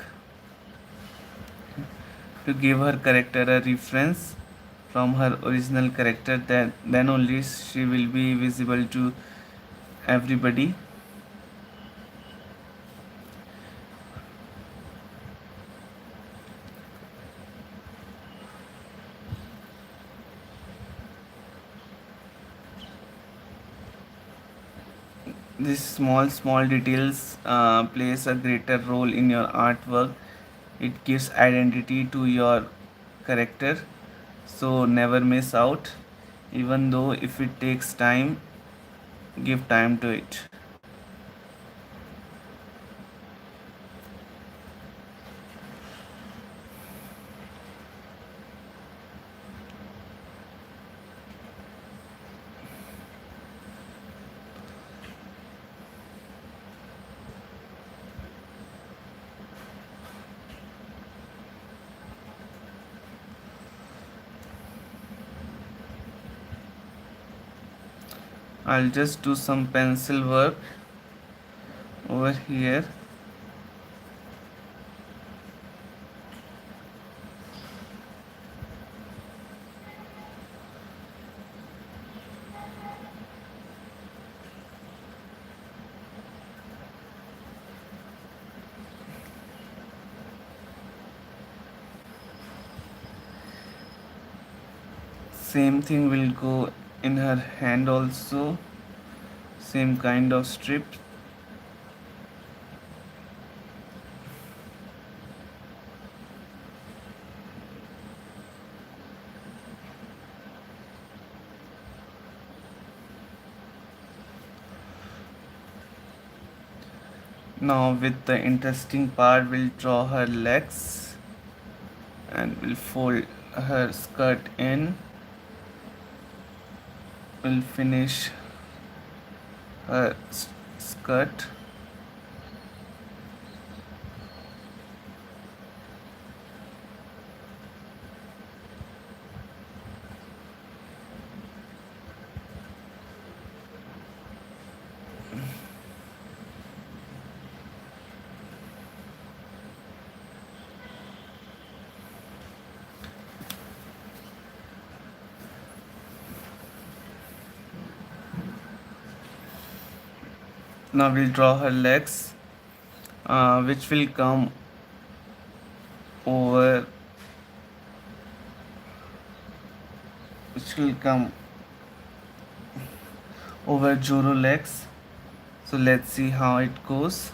to give her character a reference from her original character, that then only she will be visible to everybody. These small details plays a greater role in your artwork. It gives identity to your character. So never miss out, even though if it takes time, give time to it. I'll just do some pencil work over here. Same thing will go in her hand also, same kind of strip. Now with the interesting part, we'll draw her legs and we'll fold her skirt in. We'll finish her skirt. Now we'll draw her legs, which will come over, which will come over Joro legs. So let's see how it goes.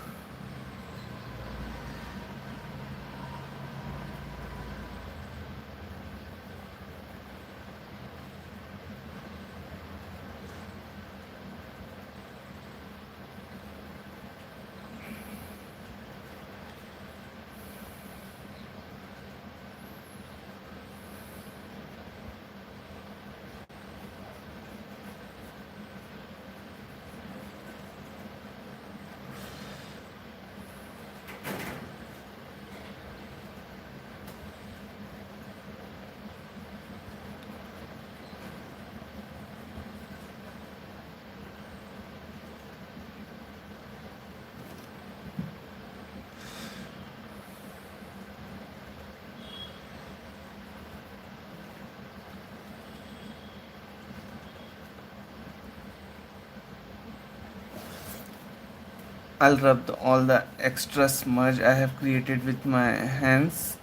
I'll rub all the extra smudge I have created with my hands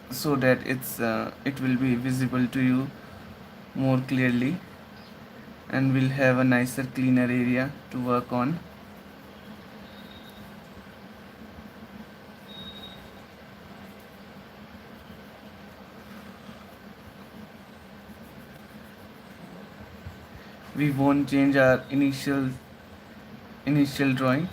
so that it will be visible to you more clearly, and we'll have a nicer, cleaner area to work on. We won't change our initial drawing.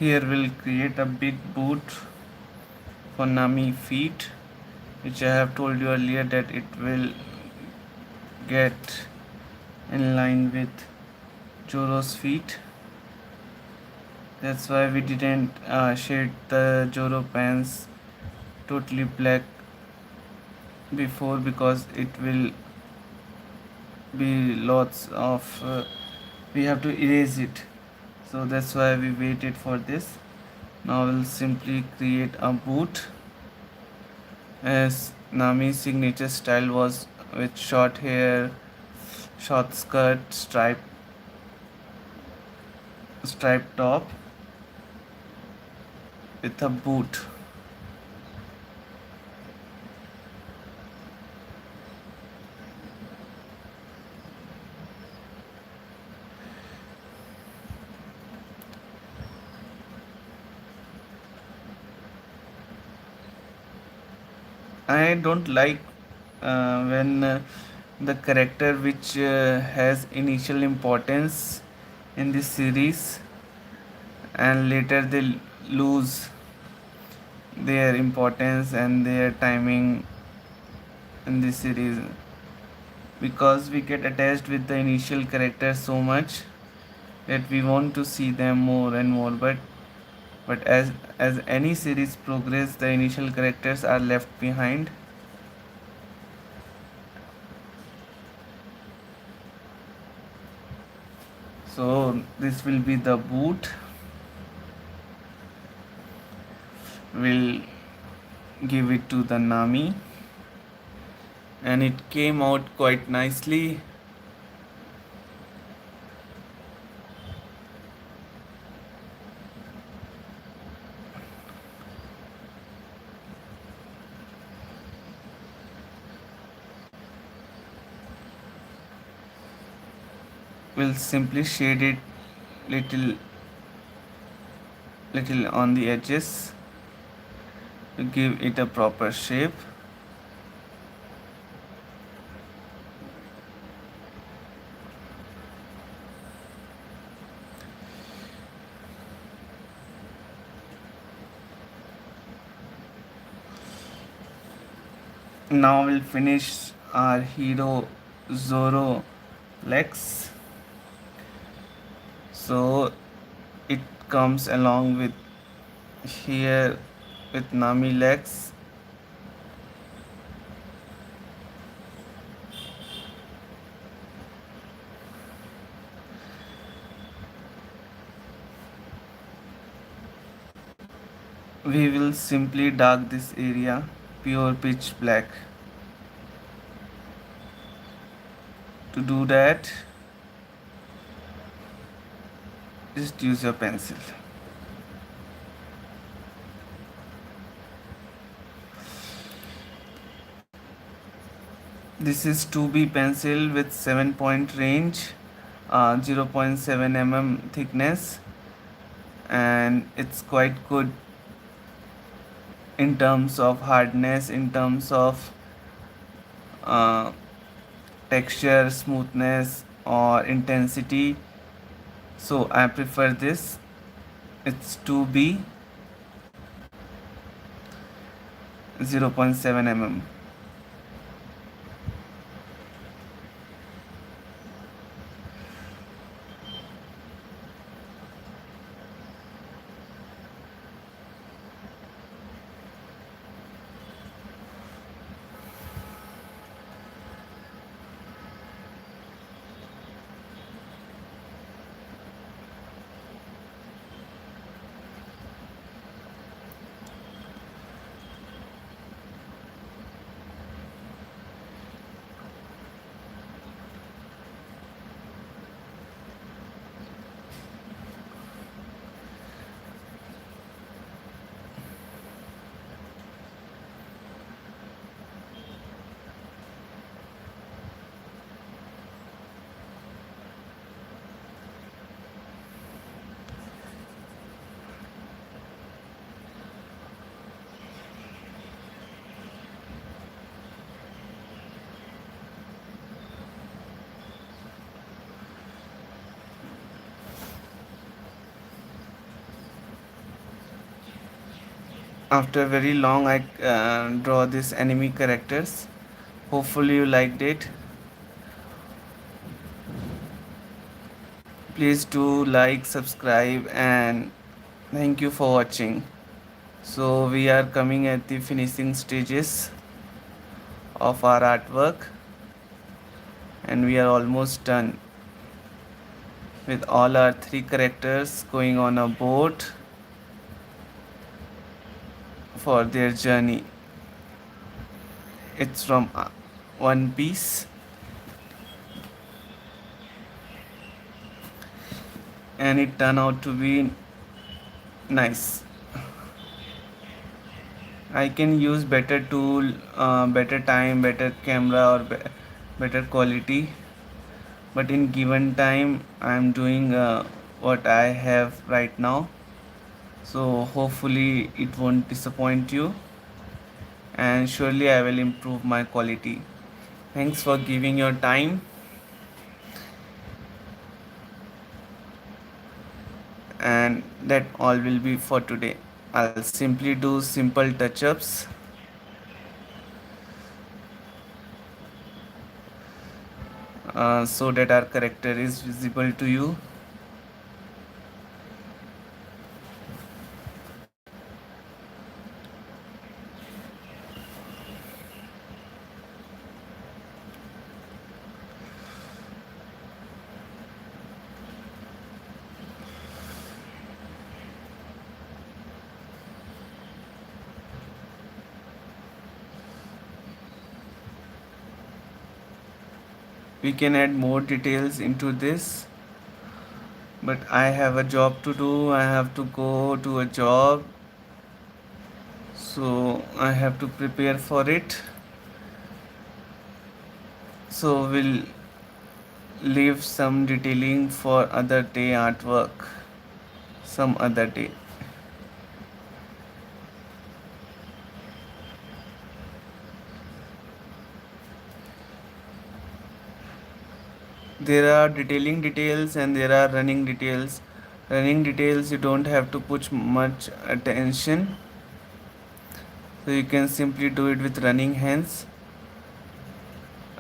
Here we'll create a big boot for Nami feet, which I have told you earlier that it will get in line with Joro's feet. That's why we didn't shade the Joro pants totally black before, because it will be lots of we have to erase it, so that's why we waited for this. Now we'll simply create a boot as Nami's signature style was, with short hair, short skirt, striped top with a boot. I don't like when the character which has initial importance in this series and later they lose their importance and their timing in this series, because we get attached with the initial characters so much that we want to see them more and more, but as any series progress, the initial characters are left behind. So this will be the boot. We'll give it to the Nami, and it came out quite nicely. We'll simply shade it little on the edges to give it a proper shape. Now we'll finish our hero Zoro legs. So it comes along with here with Nami legs. We will simply dark this area pure pitch black. To do that, just use your pencil. This is 2B pencil with 7-point range, 0.7 mm thickness, and it's quite good in terms of hardness, in terms of uh, texture, smoothness, or intensity. So I prefer this. It's 2B 0.7 mm. After very long I draw this enemy characters. Hopefully you liked it. Please do like, subscribe, and thank you for watching. So we are coming at the finishing stages of our artwork, and we are almost done with all our three characters going on a boat for their journey. It's from One Piece, and it turned out to be nice. I can use better tool, better time, better camera, or better quality, but in given time I'm doing what I have right now. So hopefully it won't disappoint you, and surely I will improve my quality. Thanks for giving your time, and that all will be for today. I'll simply do simple touch-ups so that our character is visible to you. We can add more details into this, but I have a job to do. I have to go to a job, so I have to prepare for it. So we'll leave some detailing for other day artwork some other day. There are detailing details and there are running details. Running details you don't have to put much attention, so you can simply do it with running hands.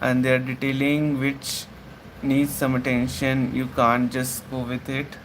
And there are detailing which needs some attention, you can't just go with it.